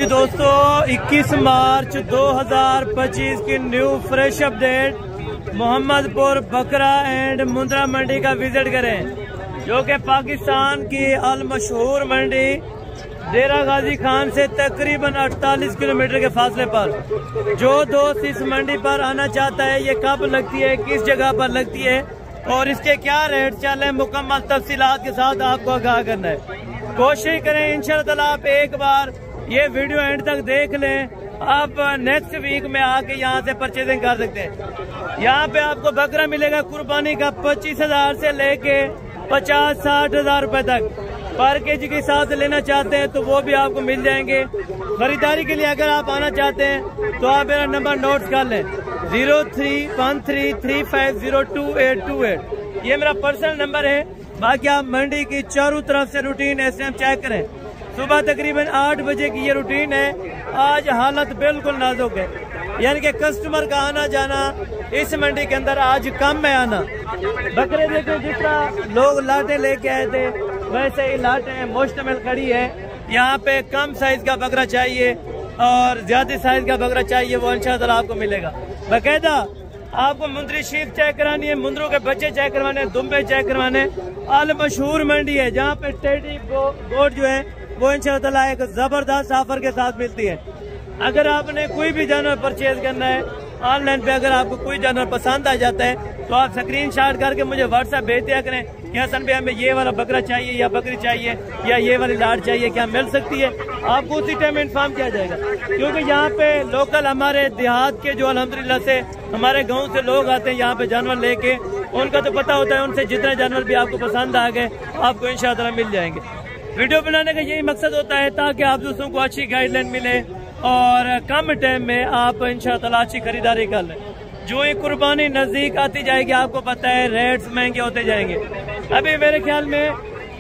जी दोस्तों, 21 मार्च 2025 की new fresh update Mohammadpur बकरा एंड मुंद्रा मंडी का विजिट करें, जो कि पाकिस्तान की अल मशहूर मंडी डेरा गाजी खान से तकरीबन 48 किलोमीटर के फासले पर। जो दोस्त इस मंडी पर आना चाहता है, ये कब लगती है, किस जगह पर लगती है और इसके क्या रेट चल है, मुकम्मल तफसीलात के साथ आपको आगाह करना है। कोशिश करें इंशाअल्लाह आप एक बार ये वीडियो एंड तक देख लें। आप नेक्स्ट वीक में आके यहाँ से परचेजिंग कर सकते हैं। यहाँ पे आपको बकरा मिलेगा कुर्बानी का 25,000 से लेके 50-60 हजार रुपए तक पर केजी के हिसाब से लेना चाहते हैं तो वो भी आपको मिल जाएंगे। खरीदारी के लिए अगर आप आना चाहते हैं तो आप मेरा नंबर नोट कर लें, 031335022828। ये मेरा पर्सनल नंबर है। बाकी आप मंडी की चारों तरफ से रूटीन इस टाइम चेक करें। सुबह तकरीबन 8 बजे की ये रूटीन है। आज हालत बिल्कुल नाजुक है, यानी कि कस्टमर का आना जाना इस मंडी के अंदर आज कम है आना। बकरे देखे जिस तरह लोग लाटे लेके आए थे वैसे ही लाटे मुश्तमिल खड़ी है। यहाँ पे कम साइज का बकरा चाहिए और ज्यादा साइज का बकरा चाहिए, वो इंशाअल्लाह आपको मिलेगा। बाकायदा आपको मुंदरी शीख चेक करानी है, मुंदरों के बच्चे चेक करवाने, दुम्बे चेक करवाने। अल मशहूर मंडी है जहाँ पे टेडी गोट जो है वो इंशाअल्लाह एक जबरदस्त ऑफर के साथ मिलती है। अगर आपने कोई भी जानवर परचेज करना है ऑनलाइन पे, अगर आपको कोई जानवर पसंद आ जाता है तो आप स्क्रीनशॉट करके मुझे व्हाट्सएप भेज दिया करें कि हसन भाई हमें ये वाला बकरा चाहिए या बकरी चाहिए या ये वाली लाट चाहिए, क्या मिल सकती है। आपको उसी टाइम इन्फॉर्म किया जाएगा, क्योंकि यहाँ पे लोकल हमारे देहात के जो अल्हम्दुलिल्लाह से हमारे गाँव से लोग आते हैं यहाँ पे जानवर लेके, उनका तो पता होता है, उनसे जितने जानवर भी आपको पसंद आ गए आपको इंशाअल्लाह मिल जाएंगे। वीडियो बनाने का यही मकसद होता है ताकि आप दोस्तों को अच्छी गाइडलाइन मिले और कम टाइम में आप इंशाअल्लाह अच्छी खरीदारी कर लें। जो ही कुर्बानी नजदीक आती जाएगी आपको पता है रेट्स महंगे होते जाएंगे। अभी मेरे ख्याल में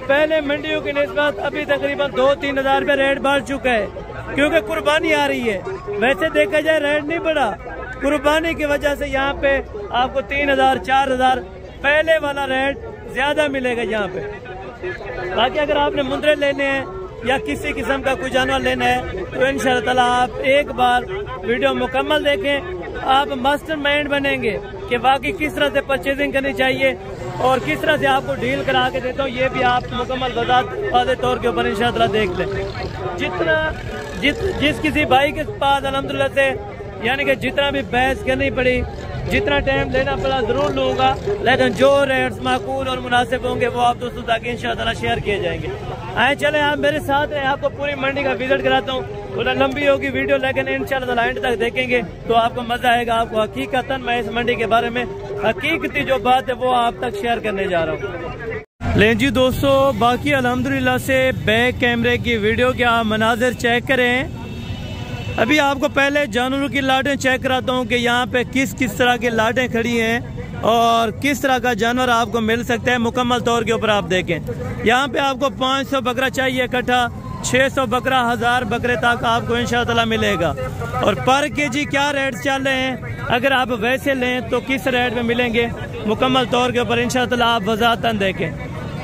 पहले मंडियों की निस्बत अभी तकरीबन 2-3 हजार रुपये रेट बढ़ चुका है, क्योंकि कुर्बानी आ रही है। वैसे देखा जाए रेट नहीं बढ़ा, कुर्बानी की वजह से यहाँ पे आपको 3,000-4,000 पहले वाला रेट ज्यादा मिलेगा यहाँ पे। बाकी अगर आपने मुंदरे लेने हैं या किसी किस्म का कोई जानवर लेना है तो इंशाअल्लाह आप एक बार वीडियो मुकम्मल देखें, आप मास्टरमाइंड बनेंगे कि बाकी किस तरह से परचेजिंग करनी चाहिए और किस तरह से आपको डील करा के देता हूँ, ये भी आप मुकम्मल वाज़े तौर के ऊपर इंशाअल्लाह देख लें। जिस किसी भाई के पास अल्हम्दुलिल्लाह से यानी कि जितना भी बहस करनी पड़ी, जितना टाइम लेना पड़ा जरूर लूँगा, लेकिन जो रेट्स माकूल और मुनासिब होंगे वो आप दोस्तों तक इंशाअल्लाह शेयर किए जाएंगे। आए चले आप मेरे साथ हैं, आपको पूरी मंडी का विजिट कराता हूँ। थोड़ा लंबी होगी वीडियो, लेकिन इंशाअल्लाह एंड तक देखेंगे तो आपको मजा आएगा। आपको हकीकतन मैं इस मंडी के बारे में हकीकती जो बात है वो आप तक शेयर करने जा रहा हूँ। लें जी दोस्तों, बाकी अल्हम्दुलिल्लाह से बैक कैमरे की वीडियो के आप मनाजिर चेक करें। अभी आपको पहले जानवरों की लाटें चेक कराता हूँ कि यहाँ पे किस किस तरह की लाटें खड़ी हैं और किस तरह का जानवर आपको मिल सकता है। मुकम्मल तौर के ऊपर आप देखें, यहाँ पे आपको 500 बकरा चाहिए इकट्ठा, 600 बकरा, 1000 बकरे तक आपको इंशाअल्लाह मिलेगा। और पर केजी क्या रेट चल रहे हैं, अगर आप वैसे लें तो किस रेट में मिलेंगे, मुकम्मल तौर के ऊपर इंशाअल्लाह आप वज़ाहतन देखें।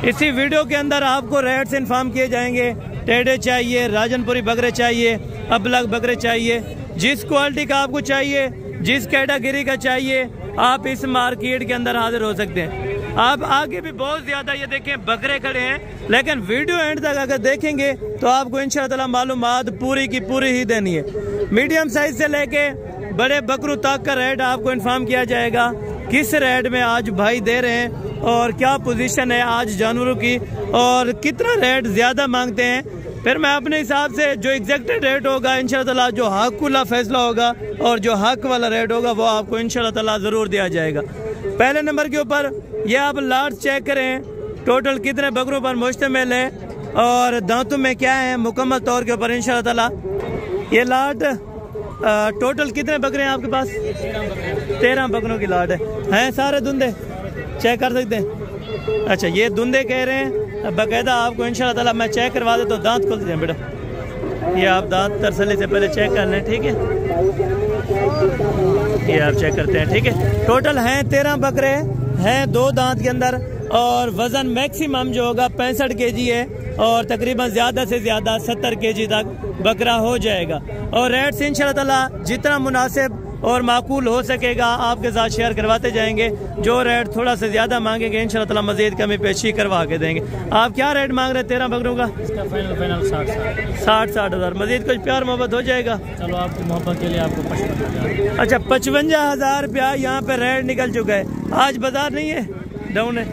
इसी वीडियो के अंदर आपको रेट्स इन्फॉर्म किए जाएंगे। टेढ़े चाहिए, राजनपुरी बकरे चाहिए, अबलग बकरे चाहिए, जिस क्वालिटी का आपको चाहिए, जिस कैटेगरी का चाहिए, आप इस मार्केट के अंदर हाजिर हो सकते हैं। आप आगे भी बहुत ज्यादा ये देखें बकरे खड़े हैं, लेकिन वीडियो एंड तक अगर देखेंगे तो आपको इंशाअल्लाह मालूमात पूरी की पूरी ही देनी है। मीडियम साइज से लेके बड़े बकरों तक का रेट आपको इन्फॉर्म किया जाएगा, किस रेट में आज भाई दे रहे हैं और क्या पोजीशन है आज जानवरों की और कितना रेट ज्यादा मांगते हैं। फिर मैं अपने हिसाब से जो एग्जैक्ट रेट होगा इंशाअल्लाह, जो हक वाला फैसला होगा और जो हक वाला रेट होगा वो आपको इंशाअल्लाह जरूर दिया जाएगा। पहले नंबर के ऊपर ये आप लाट चेक करें, टोटल कितने बकरों पर मुश्तमिल है और दांतों में क्या है, मुकम्मल तौर के ऊपर इंशाअल्लाह ये लाट टोटल कितने बकरे हैं आपके पास? 13 बकरों की लाट है सारे धुंधे चेक कर सकते हैं। अच्छा, ये धुंधे कह रहे हैं, बाकायदा आपको इंशाअल्लाह मैं चेक करवा देता हूँ। दांत खोल दीजिए बेटा, ये आप दांत तसल्ली से पहले चेक कर लें, ठीक है। ये आप चेक करते हैं, ठीक है। टोटल हैं 13 बकरे हैं, 2 दांत के अंदर और वजन मैक्सिमम जो होगा 65 kg है। और तकरीबन ज़्यादा से ज़्यादा 70 kg तक बकरा हो जाएगा। और रेट्स इंशाल्लाह ताला जितना मुनासिब और माकूल हो सकेगा आपके साथ शेयर करवाते जाएंगे। जो रेट थोड़ा सा ज़्यादा मांगेंगे इंशाल्लाह ताला मज़ीद कमी पेशी करवा के देंगे। आप क्या रेट मांग रहे हैं 13 बकरों का? इसका फाइनल 60 हज़ार। मज़ीद कुछ प्यार मोहब्बत हो जाएगा? चलो आपकी मोहब्बत के लिए आपको 55,000। अच्छा 55,000 रुपया यहाँ पे रेट निकल चुका है। आज बाजार नहीं है, डाउन है?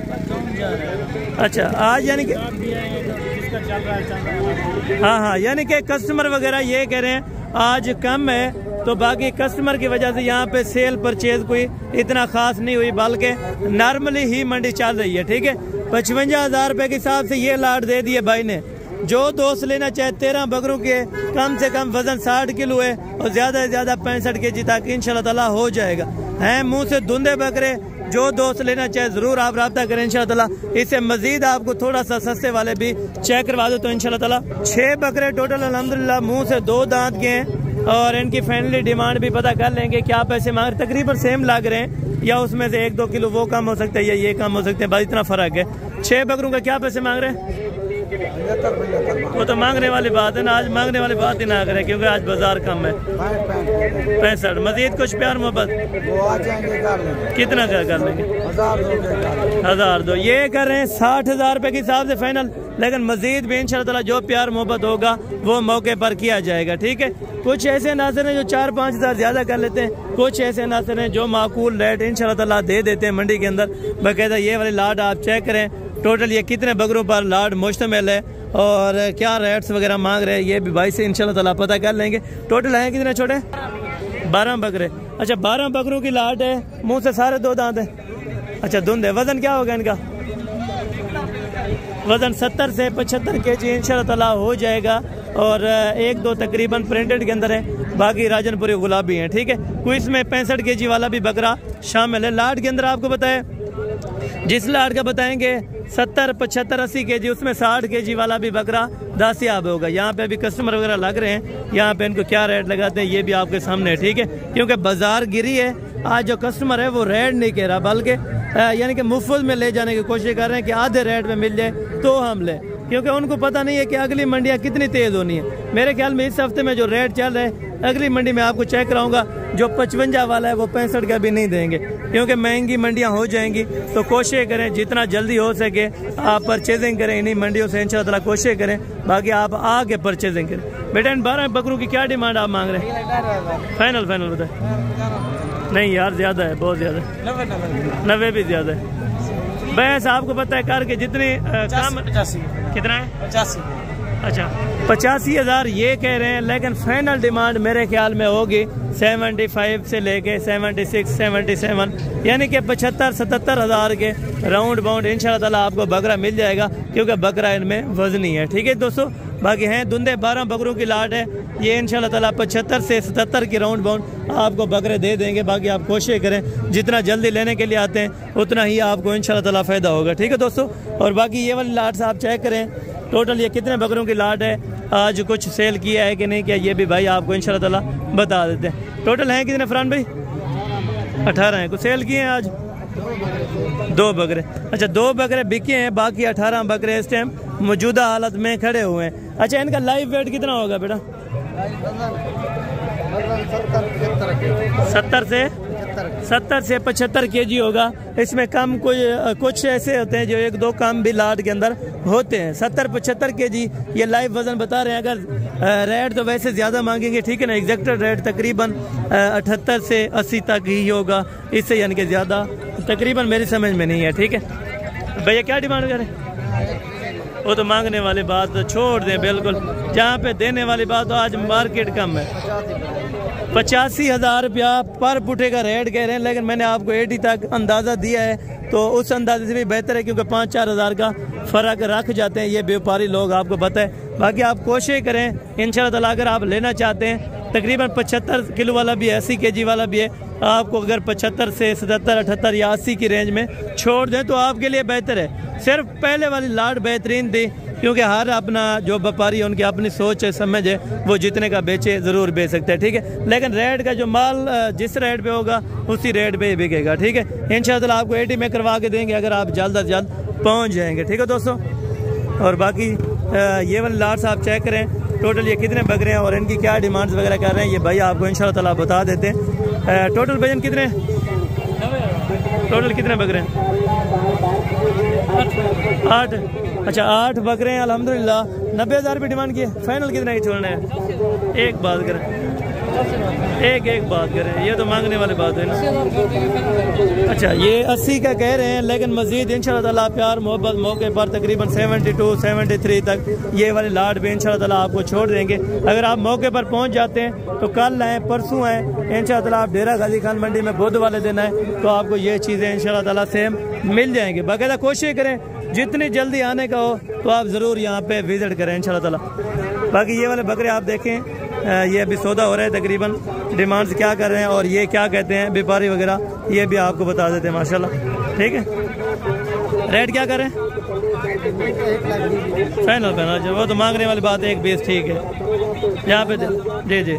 अच्छा आज यानी कि हाँ, यानी कि कस्टमर वगैरह ये कह रहे हैं आज कम है, तो बाकी कस्टमर की वजह से यहाँ पे सेल परचेज कोई इतना खास नहीं हुई, बल्कि नॉर्मली ही मंडी चल रही है। ठीक है, 55,000 रुपये के हिसाब से ये लाट दे दिए भाई ने। जो दोस्त लेना चाहे 13 बकरों के कम से कम वजन 60 किलो है और ज़्यादा से ज़्यादा 65 kg तक इंशाल्लाह ताला हो जाएगा। हैं मुँह से धुंधे बकरे, जो दोस्त लेना चाहे ज़रूर आप रब्ता करें इंशाल्लाह ताला। इससे मजीद आपको थोड़ा सा सस्ते वाले भी चेक करवा दो तो इंशाल्लाह ताला। 6 बकरे टोटल अल्हम्दुलिल्लाह मुँह से 2 दांत के हैं और इनकी फाइनली डिमांड भी पता कर लेंगे क्या पैसे मांग, तकरीबन सेम लग रहे हैं या उसमें से 1-2 किलो वो कम हो सकता है या ये कम हो सकते हैं, भाई इतना फ़र्क है। 6 बकरों का क्या पैसे मांग रहे हैं? वो तो मांगने वाली बात है ना, आज मांगने वाली बात ही ना करें क्योंकि आज बाजार कम है। 65। मजीद कुछ प्यार मोहब्बत कितना क्या कर लेंगे? 1000 दो। ये कर रहे हैं 60,000 रुपये के हिसाब से फाइनल, लेकिन मजीद भी इंशाल्लाह ताला जो प्यार मोहब्बत होगा वो मौके पर किया जाएगा। ठीक है, कुछ ऐसे नाज़िर हैं जो 4-5 हज़ार ज़्यादा कर लेते हैं, कुछ ऐसे नाज़िर हैं जो माकूल रेट इंशाल्लाह ताला दे देते हैं मंडी के अंदर। बाकायदा ये वाली लाट आप चेक करें टोटल ये कितने बकरों पर लाट मुश्तमिल है और क्या रेट्स वगैरह मांग रहे हैं ये भी भाई से इंशाल्लाह ताला पता कर लेंगे। टोटल हैं कितने छोटे? 12 बकरे। अच्छा 12 बकरों की लाट है, मुंह से सारे 2 दांत है। अच्छा धुंध है। वजन क्या होगा इनका? वजन 70 से 75 kg इंशाल्लाह ताला हो जाएगा और 1-2 तकरीबन प्रिंटेड के अंदर है, बाकी राजनपुरी गुलाबी हैं। ठीक है, कोई इसमें 65 kg वाला भी बकरा शामिल है। लाट के अंदर आपको बताए जिस लाट का बताएंगे 70, 75, 80 kg, उसमें 60 kg वाला भी बकरा दासियाब होगा। यहाँ पे अभी कस्टमर वगैरह लग रहे हैं, यहाँ पे इनको क्या रेट लगाते हैं ये भी आपके सामने है। ठीक है, क्योंकि बाजार गिरी है, आज जो कस्टमर है वो रेट नहीं कह रहा बल्कि यानी कि मुफ्त में ले जाने की कोशिश कर रहे हैं कि आधे रेट में मिल जाए तो हम लें, क्योंकि उनको पता नहीं है कि अगली मंडियाँ कितनी तेज़ होनी है। मेरे ख्याल में इस हफ्ते में जो रेट चल रहा है अगली मंडी में आपको चेक कराऊंगा, जो 55 वाला है वो 65 का भी नहीं देंगे, क्योंकि महंगी मंडियां हो जाएंगी। तो कोशिश करें जितना जल्दी हो सके आप परचेजिंग करें इन्हीं मंडियों से इंशाल्लाह ताला, कोशिश करें, बाकी आप आके परचेजिंग करें। बेटा इन 12 बकरों की क्या डिमांड आप मांग रहे हैं? फाइनल बताए। नहीं यार ज़्यादा है, बहुत ज़्यादा, 90 भी ज़्यादा है। बस आपको पता है करके जितनी काम कितना है? 85। अच्छा 85,000 ये कह रहे हैं, लेकिन फाइनल डिमांड मेरे ख्याल में होगी 75 से लेके 76, 77, यानी कि 75-77 हज़ार के राउंड बाउंड इंशाल्लाह ताला आपको बकरा मिल जाएगा, क्योंकि बकरा इनमें वजनी है। ठीक है दोस्तों, बाकी हैं धुंधे 12 बकरों की लाट है, ये इंशाल्लाह ताला 75 से 77 की राउंड बाउंड आपको बकरे दे देंगे। बाकी आप कोशिश करें जितना जल्दी लेने के लिए आते हैं उतना ही आपको इंशाल्लाह ताला फ़ायदा होगा। ठीक है दोस्तों, और बाकी ये वाली लाट आप चेक करें टोटल ये कितने बकरों की लाट है, आज कुछ सेल किया है कि नहीं किया ये भी भाई आपको इंशाल्लाह ताला बता देते हैं। टोटल हैं कितने फरहान भाई? 18 हैं। कुछ सेल किए हैं आज? 2 बकरे। अच्छा 2 बकरे बिके हैं, बाकी 18 बकरे इस टाइम मौजूदा हालत में खड़े हुए हैं। अच्छा इनका लाइव वेट कितना होगा बेटा? 70 से 75 kg होगा। इसमें कम कुछ ऐसे होते हैं जो 1-2 कम भी लाट के अंदर होते हैं। 70-75 kg ये लाइव वजन बता रहे हैं। अगर रेट तो वैसे ज़्यादा मांगेंगे, ठीक है ना, एग्जैक्ट रेट तकरीबन 78 से 80 तक ही होगा, इससे यानी कि ज़्यादा तकरीबन मेरी समझ में नहीं है। ठीक है भैया, क्या डिमांड करें? वो तो मांगने वाली बात तो छोड़ दें, बिल्कुल जहाँ पे देने वाली बात तो आज मार्केट कम है। 85,000 रुपया पर पुटे का रेट कह रहे हैं, लेकिन मैंने आपको 80 तक अंदाज़ा दिया है, तो उस अंदाजे से भी बेहतर है, क्योंकि 5-4 हज़ार का फ़र्क रख जाते हैं ये व्यापारी लोग, आपको पता है। बाकी आप कोशिश करें इंशाल्लाह ताला, अगर आप लेना चाहते हैं तकरीबन 75 किलो वाला भी है, 80 kg वाला भी है, आपको अगर 75 से 77, 78 या 80 की रेंज में छोड़ दें तो आपके लिए बेहतर है। सिर्फ पहले वाली लाट बेहतरीन थी, क्योंकि हर अपना जो व्यापारी है उनकी अपनी सोच है, समझ है, वो जितने का बेचे ज़रूर बेच सकते हैं। ठीक है, लेकिन रेट का जो माल जिस रेट पे होगा उसी रेट पे ही बिकेगा। ठीक है, इंशाल्लाह आपको 80 में करवा के देंगे अगर आप जल्द अज जल्द पहुँच जाएंगे। ठीक है दोस्तों, और बाकी ये वाले लाट्स आप चेक करें टोटल ये कितने बकरे हैं और इनकी क्या डिमांड्स वगैरह कर रहे हैं, ये भाई आपको इंशाल्लाह ताला बता देते हैं। टोटल वजन कितने, टोटल कितने बकरे हैं? 8। अच्छा 8 बकरे हैं अल्हम्दुलिल्लाह। 90,000 रुपये डिमांड की है, फाइनल कितने की छोड़ना है? एक बात करें, एक बात करें, ये तो मांगने वाली बात है ना। अच्छा ये 80 का कह रहे हैं, लेकिन मजीद इंशाल्लाह ताला प्यार मोहब्बत मौके पर तकरीबन 72 73 तक ये वाले लाट भी इंशाल्लाह ताला आपको छोड़ देंगे। अगर आप मौके पर पहुंच जाते हैं तो कल आए परसों आए इंशाल्लाह ताला, आप डेरा गाजी खान मंडी में बुध वाले दिन आए तो आपको ये चीज़ें इंशाल्लाह ताला सेम मिल जाएंगी। बाकायदा कोशिश करें जितनी जल्दी आने का हो तो आप ज़रूर यहाँ पे विज़िट करें इंशाल्लाह ताला। बाकी ये वाले बकरे आप देखें, ये अभी सौदा हो रहा है, तकरीबन डिमांड्स क्या कर रहे हैं और ये क्या कहते हैं व्यापारी वगैरह, ये भी आपको बता देते हैं माशाल्लाह। ठीक है, रेट क्या कर रहे हैं? फाइनल फाइनल, वो तो मांगने वाली बात है, 1,20 ठीक है। यहाँ पे जी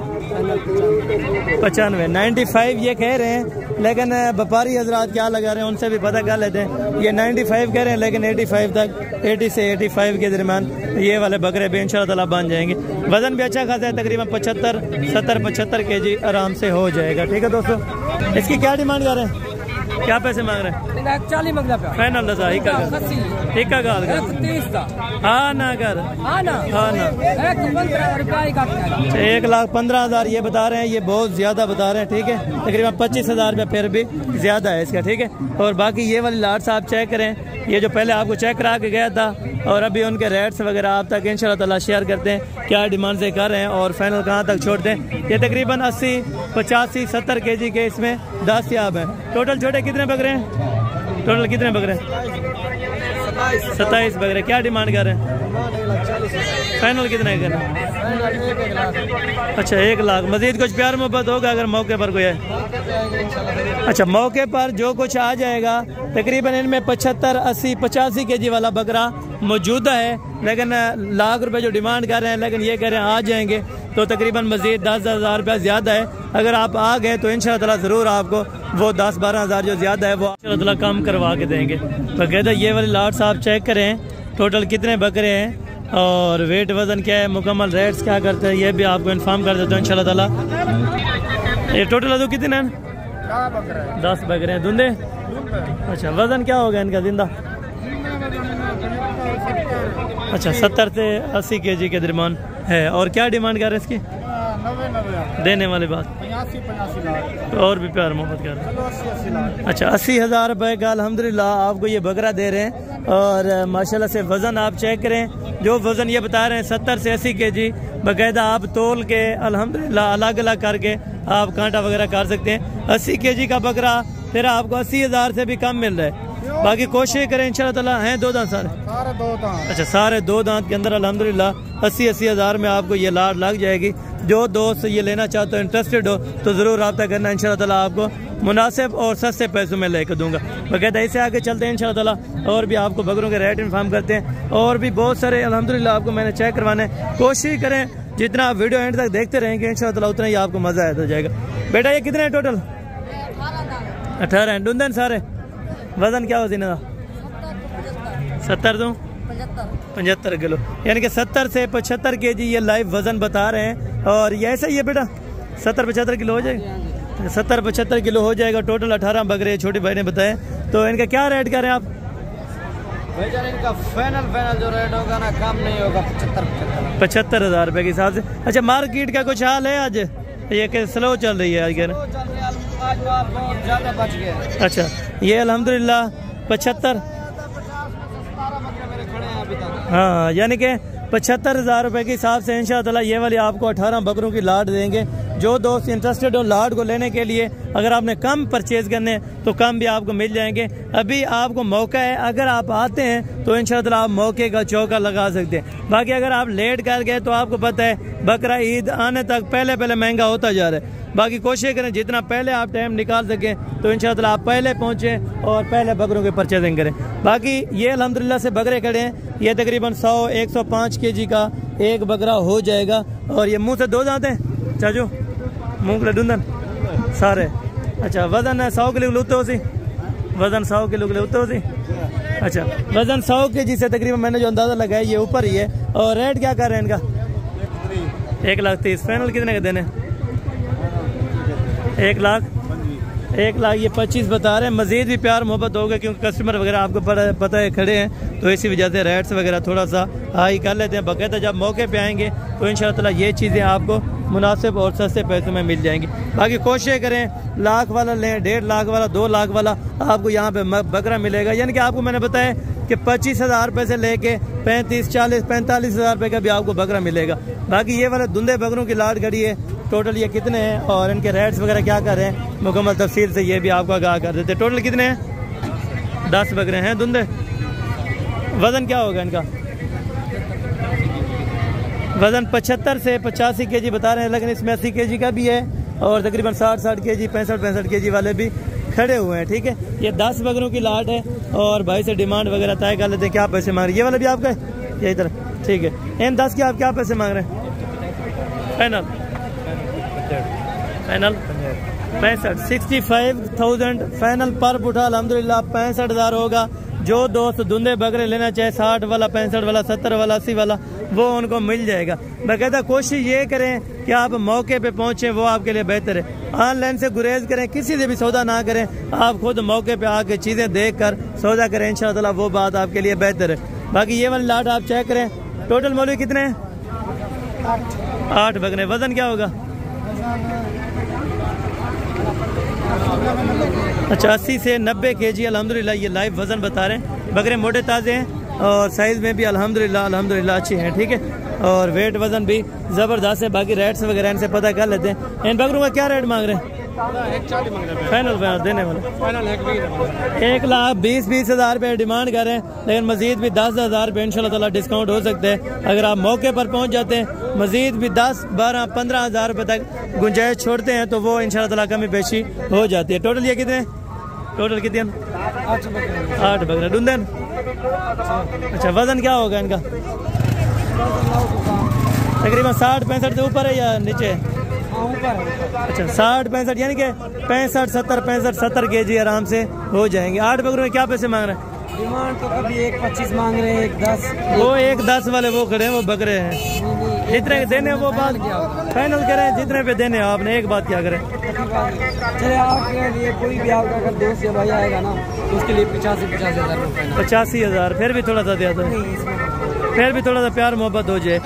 95 95 ये कह रहे हैं, लेकिन व्यापारी हजरात क्या लगा रहे हैं उनसे भी पता कर लेते हैं। ये 95 कह रहे हैं, लेकिन 85 तक 80 से 85 के दरमियान ये वाले बकरे भी इंशाल्लाह ताला बन जाएंगे। वजन भी अच्छा खासा है, तकरीबन 75 kg आराम से हो जाएगा। ठीक है दोस्तों, इसकी क्या डिमांड कर रहे हैं, क्या पैसे मांग रहे हैं? 40 मंगला पे फाइनल रजा एक का गाल कर हाँ ना कर हाँ ना 1,15,000 ये बता रहे हैं, ये बहुत ज्यादा बता रहे हैं। ठीक है, तकरीबन 25,000 रुपये फिर भी ज्यादा है इसका। ठीक है, और बाकी ये वाली लाट्स आप चेक करें, ये जो पहले आपको चेक करा के गया था और अभी उनके रेट्स वगैरह आप तक इंशाल्लाह ताला शेयर करते हैं, क्या डिमांड से कर रहे हैं और फाइनल कहाँ तक छोड़ते हैं। ये तकरीबन 80 85 70 kg के इसमें दस्तयाब हैं। टोटल छोटे कितने बकरे हैं, टोटल कितने बकरे? 27 बकरे। क्या डिमांड कर रहे हैं, फाइनल कितने कर रहे हैं? अच्छा 1 लाख। मजीद कुछ प्यार मोहब्बत होगा अगर मौके पर कोई है? अच्छा मौके पर जो कुछ आ जाएगा, तकरीबन इनमें 75 80 85 kg वाला बकरा मौजूदा है, लेकिन लाख रुपए जो डिमांड कर रहे हैं, लेकिन ये कह रहे हैं आ जाएंगे तो तकरीबन मजीद 10,000 रुपया ज़्यादा है। अगर आप आ गए तो इंशाल्लाह ताला ज़रूर आपको वो 10-12 हज़ार जो ज़्यादा है वो इंशाल्लाह ताला कम करवा के देंगे। बाकायदा ये वाले लाट्स आप चेक करें, टोटल कितने बकरे हैं और वेट वज़न क्या है, मुकम्मल रेट्स क्या करते हैं, ये भी आपको इन्फॉर्म कर देता हूँ इंशाल्लाह ताला। ये टोटल अदू कितने हैं? 10 बकरे हैं। धुंधे? अच्छा वज़न क्या होगा इनका जिंदा? अच्छा 70 से 80 kg के दरमियान है। और क्या डिमांड कर रहे हैं इसकी? 90 देने वाली बात 85 तो और भी प्यार मोहब्बत कर रहे हैं। अच्छा 80,000 रुपये का अल्हम्दुलिल्लाह आपको ये बकरा दे रहे हैं और माशाल्लाह से वज़न आप चेक करें, जो वज़न ये बता रहे हैं 70 से 80 kg, बाकायदा आप तोल के अल्हम्दुलिल्लाह अलग अलग करके आप कांटा वगैरह कर सकते हैं। 80 kg का बकरा फिर आपको 80,000 से भी कम मिल रहा है। बाकी कोशिश करें इंशाल्लाह ताला। हैं 2 दांत सारे? दो दांत। अच्छा सारे 2 दांत के अंदर अल्हम्दुलिल्लाह 80,000 में आपको ये लाट लग जाएगी। जो दोस्त ये लेना चाहते हो, इंटरेस्टेड हो तो ज़रूर रब्ता करना, इंशाल्लाह ताला आपको मुनासिब और सस्ते पैसों में लेकर दूंगा। बाकायदा ऐसे आगे चलते हैं इंशाल्लाह ताला और भी आपको बकरों के रेट इन्फॉर्म करते हैं और भी बहुत सारे अल्हम्दुलिल्लाह आपको मैंने चेक करवाने। कोशिश करें जितना आप वीडियो एंड तक देखते रहेंगे इंशाल्लाह ताला उतना ही आपको मज़ा आता जाएगा। बेटा ये कितने हैं टोटल? 18 हैं। डूंदन सारे? वजन क्या होती ना? 70 दूं? 75 किलो, यानी कि 70 से 75 kg ये लाइव वजन बता रहे हैं। और ये ऐसा ही है बेटा, 70-75 किलो हो जाएगा? 70-75 किलो हो जाएगा। टोटल 18 बकरे छोटे भाई ने बताए। तो इनका क्या रेट करें आप? भाईजान इनका फाइनल जो रेट होगा ना कम नहीं होगा, 75,000 रुपये के हिसाब से। अच्छा मार्केट का कुछ हाल है आज? ये कि स्लो चल रही है आज? आज बहुत ज्यादा बच गए। अच्छा ये अल्हम्दुलिल्लाह 75, हाँ यानी कि 75,000 रुपये के हिसाब से इंशाअल्लाह ताला ये वाली आपको 18 बकरों की लाट देंगे। जो दोस्त इंटरेस्टेड हो लाट को लेने के लिए, अगर आपने कम परचेज करने तो कम भी आपको मिल जाएंगे। अभी आपको मौका है, अगर आप आते हैं तो इंशाअल्लाह ताला आप मौके का चौका लगा सकते हैं। बाकी अगर आप लेट कर गए तो आपको पता है बकरा ईद आने तक पहले महंगा होता जा रहा है। बाकी कोशिश करें जितना पहले आप टाइम निकाल सकें तो इंशाअल्लाह ताला आप पहले पहुँचें और पहले बकरों की परचेजिंग करें। बाकी ये अल्हम्दुलिल्लाह से बकरे खड़े हैं, ये तकरीबन 100-105 kg का एक बकरा हो जाएगा। और ये मुंह से 2 दांत हैं चाचू, मुंह डूंदन सारे। अच्छा वजन 100 किलो लुते हो सी? वजन 100 किलो के लुते हो सी? अच्छा, वजन 100 kg से तकरीबन मैंने जो अंदाजा लगाया ये ऊपर ही है। और रेट क्या कर रहे हैं इनका? 1,30,000। फाइनल कितने के देने? 1,00,000 ये 25 बता रहे हैं। मजीद भी प्यार मोहब्बत होगा क्योंकि कस्टमर वगैरह आपको पता है खड़े हैं, तो इसी वजह से रेट्स वगैरह थोड़ा सा हाई कर लेते हैं। बाकायदा जब मौके पे आएंगे तो इंशाअल्लाह ताला ये चीज़ें आपको मुनासिब और सस्ते पैसों में मिल जाएंगी। बाकी कोशिश करें लाख वाला लें, 1.5 लाख वाला, 2 लाख वाला आपको यहाँ पे बकरा मिलेगा। यानी कि आपको मैंने बताया कि 25,000 रुपये से लेके 35, 40, 45,000 रुपये का भी आपको बकरा मिलेगा। बाकी ये वाले धुंधे बकरों की लाट खड़ी है। टोटल ये कितने हैं और इनके रेट्स वगैरह क्या कर रहे हैं मुकम्मल तफसील से ये भी आपको आगाह कर देते। टोटल कितने हैं? 10 बकरे हैं धुंधे। वज़न क्या होगा इनका? वज़न 75 से 85 kg बता रहे हैं, लेकिन इसमें 80 kg का भी है और तकरीबन 60 kg 65 kg वाले भी खड़े हुए हैं। ठीक है, ये 10 बकरों की लाट है और भाई से डिमांड वगैरह तय कर लेते हैं क्या पैसे मांग रहे हैं। ये वाला भी आपका है यही तरह? ठीक है, इन 10 के आप क्या पैसे मांग रहे हैं? फाइनल 65,000 फाइनल पर पुठा अल्हम्दुलिल्लाह 65,000 होगा। जो दोस्त धुंधे बकरे लेना चाहे 60 वाला, 65 वाला, 70 वाला, 80 वाला, वो उनको मिल जाएगा। बाकायदा कोशिश ये करें कि आप मौके पे पहुंचे, वो आपके लिए बेहतर है। ऑनलाइन से गुरेज करें, किसी से भी सौदा ना करें, आप खुद मौके पे आके चीज़ें देख कर सौदा करें, इंशाअल्लाह ताला वो बात आपके लिए बेहतर है। बाकी ये वाली लाट आप चेक करें। टोटल मौलवी कितने हैं? 8 बकरे। वजन क्या होगा? अच्छा, 80 से 90 kg अल्हम्दुलिल्लाह ये लाइव वज़न बता रहे हैं। बकरे मोटे ताज़े हैं और साइज़ में भी अल्हम्दुलिल्लाह अच्छे हैं। ठीक है, और वेट वज़न भी ज़बरदस्त है। बाकी रेट्स वगैरह इनसे पता कर लेते हैं। इन बकरों का क्या रेट मांग रहे हैं? फाइनल देने वाले 1,20,000 रुपये डिमांड कर रहे हैं, लेकिन मजीद भी 10,000 रुपये इंशाअल्लाह ताला डिस्काउंट हो सकते हैं। अगर आप मौके पर पहुंच जाते हैं, मजीद भी 10, 12, 15,000 रुपये तक गुंजाइश छोड़ते हैं तो वो इंशाअल्लाह ताला कमी पेशी हो जाती है। टोटल ये कितने? 8 बकरे डूंदन। अच्छा, वजन क्या होगा इनका? तकरीबन 60-65 से ऊपर है या नीचे? अच्छा, 60-65 यानी कि 65-70 kg आराम से हो जाएंगे। 8 बकरों में क्या पैसे मांग रहे हैं? डिमांड तो कभी 1,25 मांग रहे हैं, 1,10। वो 1,10 वाले वो खड़े हैं, वो बकरे हैं। जितने देने वो बात फाइनल करें, जितने पे देने आपने एक बात क्या करें। चले आपके लिए कोई भी आपका अगर दोस्त या भाई आएगा ना तो उसके लिए 85,000 रुपये। 85,000 फिर भी थोड़ा सा दिया था, फिर भी थोड़ा सा प्यार मोहब्बत हो जाए।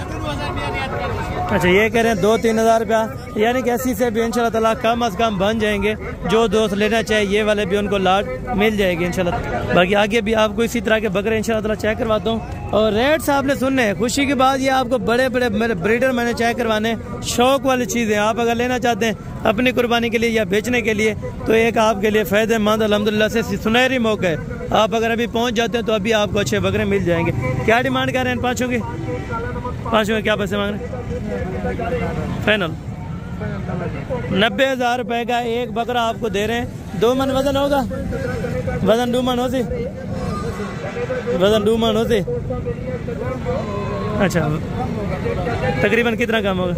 अच्छा, ये कह रहे हैं 2-3 हज़ार रुपया, यानी कि 80 से भी इंशाल्लाह ताला कम अज़ कम बन जाएंगे। जो दोस्त लेना चाहे ये वाले भी उनको लाट मिल जाएगी इंशाल्लाह। बाकी आगे भी आपको इसी तरह के बकरे इंशाल्लाह ताला चेक करवाता हूँ और रेट्स आपने सुनने हैं। खुशी की बात ये आपको बड़े बड़े मेरे ब्रीडर मैंने चेक करवाने, शौक वाली चीज़ें। आप अगर लेना चाहते हैं अपनी कुर्बानी के लिए या बेचने के लिए तो एक आपके लिए फ़ायदेमंद अल्हम्दुलिल्लाह से सुनहरी मौका है। आप अगर अभी पहुँच जाते हैं तो अभी आपको अच्छे बकरे मिल जाएंगे। क्या डिमांड कर रहे हैं पाँचों की? पाँचों में क्या पैसे मांग रहे हैं? फाइनल 90,000 रुपये का एक बकरा आपको दे रहे हैं। 2 मन वजन होगा? वजन 2 मन होती? वजन 2 मन होती? अच्छा, तकरीबन कितना कम होगा?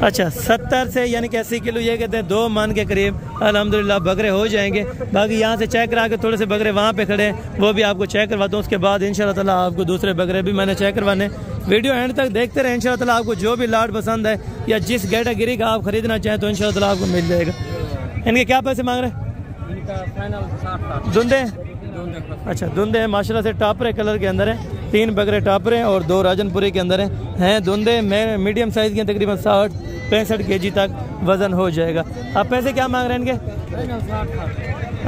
अच्छा, 70 से यानी कि 80 किलो ये कहते हैं 2 मन के करीब अल्हम्दुलिल्लाह बकरे हो जाएंगे। बाकी यहाँ से चेक करा के थोड़े से बकरे वहाँ पे खड़े हैं, वो भी आपको चेक करवाता हूँ। उसके बाद इंशाल्लाह ताला आपको दूसरे बकरे भी मैंने चेक करवाने। वीडियो एंड तक देखते रहे, इंशाल्लाह ताला आपको जो भी लाट पसंद है या जिस कैटेगरी का आप खरीदना चाहें तो इंशाल्लाह ताला आपको मिल जाएगा। इनके क्या पैसे मांग रहे हैं? धुंधे? अच्छा, धुंधे हैं माशाल्लाह से, टापरे कलर के अंदर है। 3 बकरे टापरे और 2 राजनपुरी के अंदर हैं धुंधे। मीडियम साइज़ के तकरीबन 60-65 kg तक वज़न हो जाएगा। आप पैसे क्या मांग रहे हैं इनके?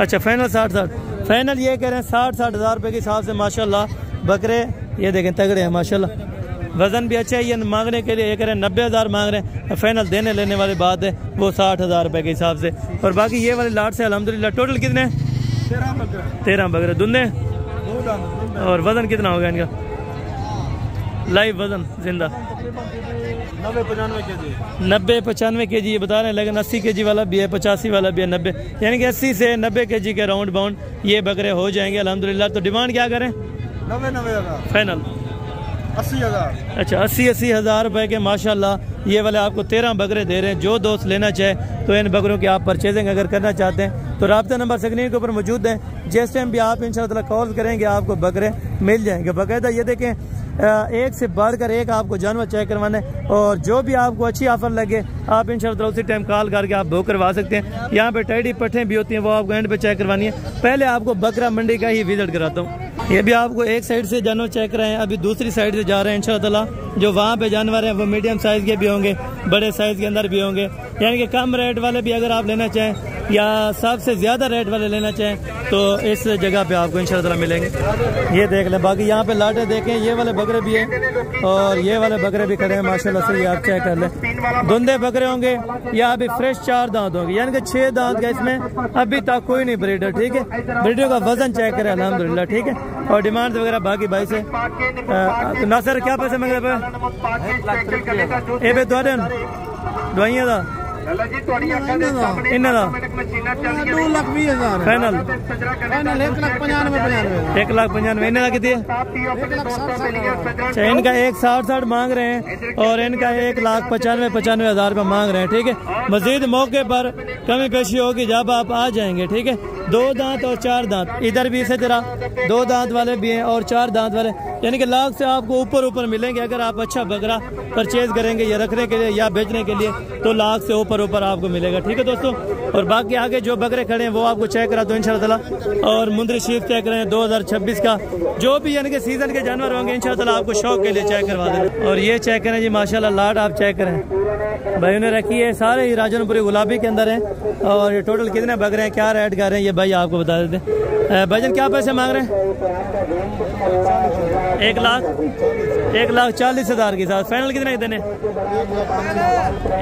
अच्छा, फाइनल 60 फाइनल ये कह रहे हैं 60 हज़ार रुपये के हिसाब से माशाल्लाह बकरे ये देखें तगड़े हैं माशाल्लाह। वज़न भी अच्छा है। ये मांगने के लिए ये कह रहे हैं 90,000 मांग रहे हैं। फाइनल देने लेने वाली बात है वो 60,000 रुपये के हिसाब से। और बाकी ये वाली लाट से अल्हम्दुलिल्लाह टोटल कितने? 13 बकरे धुंधे। और वज़न कितना होगा इनका लाइव वज़न जिंदा? 90-95 kg ये बता रहे हैं, लेकिन 80 kg वाला भी है, 85 वाला भी है, 90 यानी कि 80 से 90 kg के राउंड बाउंड ये बकरे हो जाएंगे अल्हम्दुलिल्लाह। तो डिमांड क्या करें? 90,000 फाइनल 80,000। अच्छा 80 हज़ार रुपए के माशाल्लाह ये वाले आपको 13 बकरे दे रहे हैं। जो दोस्त लेना चाहे तो इन बकरों की आप परचेजिंग अगर करना चाहते हैं तो राब्ता नंबर स्क्रीन के ऊपर मौजूद है। जिस टाइम भी आप इंशाअल्लाह कॉल करेंगे आपको बकरे मिल जाएंगे बाकायदा। ये देखें एक से बढ़कर एक आपको जानवर चेक करवाना है और जो भी आपको अच्छी ऑफर लगे आप इंशाअल्लाह उसी टाइम कॉल करके आप बुक करवा सकते हैं। यहाँ पे टैडी पट्ठें भी होती हैं वो आपको एंड पे चेक करवानी है। पहले आपको बकरा मंडी का ही विजिट कराता हूँ। ये भी आपको एक साइड से जानवर चेक कराए हैं, अभी दूसरी साइड से जा रहे हैं इंशाअल्लाह। जो वहाँ पे जानवर हैं वो मीडियम साइज़ के भी होंगे, बड़े साइज़ के अंदर भी होंगे, यानी कि कम रेट वाले भी अगर आप लेना चाहें या सबसे ज़्यादा रेट वाले लेना चाहें तो इस जगह पे आपको इंशाअल्लाह मिलेंगे। ये देख लें। बाकी यहाँ पे लाटे देखें, ये वाले बकरे भी हैं और ये वाले बकरे भी खड़े हैं माशाल्लाह से। ये आप चेक कर लें, धुंधे बकरे होंगे या अभी फ्रेश 4 दांत होंगे, यानी कि 6 दांत का इसमें अभी तक कोई नहीं ब्रीडर। ठीक है, ब्रीडर का वजन चेक करें अल्हम्दुलिल्लाह। ठीक है, और डिमांड वगैरह बाकी भाई से नासर क्या पैसे मांग रहे पे ए दवाइयां का इन्ना 2,20,000 फाइनल 1,95,000 इन्हें कितनी है? अच्छा, इनका 1,60,60 मांग रहे हैं और इनका 1,95,95,000 रुपये मांग रहे हैं। ठीक है, मजीद मौके पर कमी पेशी होगी जब आप आ जाएंगे। ठीक है, 2 दांत और 4 दांत, इधर भी इसी तरह 2 दांत वाले भी हैं और 4 दांत वाले, यानी कि लाख से आपको ऊपर मिलेंगे। अगर आप अच्छा बकरा परचेज करेंगे या रखने के लिए या बेचने के लिए तो लाख से ऊपर आपको मिलेगा। ठीक है दोस्तों, और बाकी आगे जो बकरे खड़े हैं वो आपको चेक करा दो इंशाअल्लाह। और मुंदरी शीफ चेक करें 2026 का, जो भी यानी कि सीजन के जानवर होंगे इंशाअल्लाह आपको शौक के लिए चेक करवा दें। और ये चेक करें जी माशाल्लाह, लाट आप चेक करें भाई ने रखी है, सारे ही राजनपुरी गुलाबी के अंदर हैं। और ये टोटल कितने बकरे हैं, क्या रेट कर रहे हैं ये भाई आपको बता देते हैं। भाईजान क्या पैसे मांग रहे हैं? 1,40,000 के साथ फाइनल कितने देने?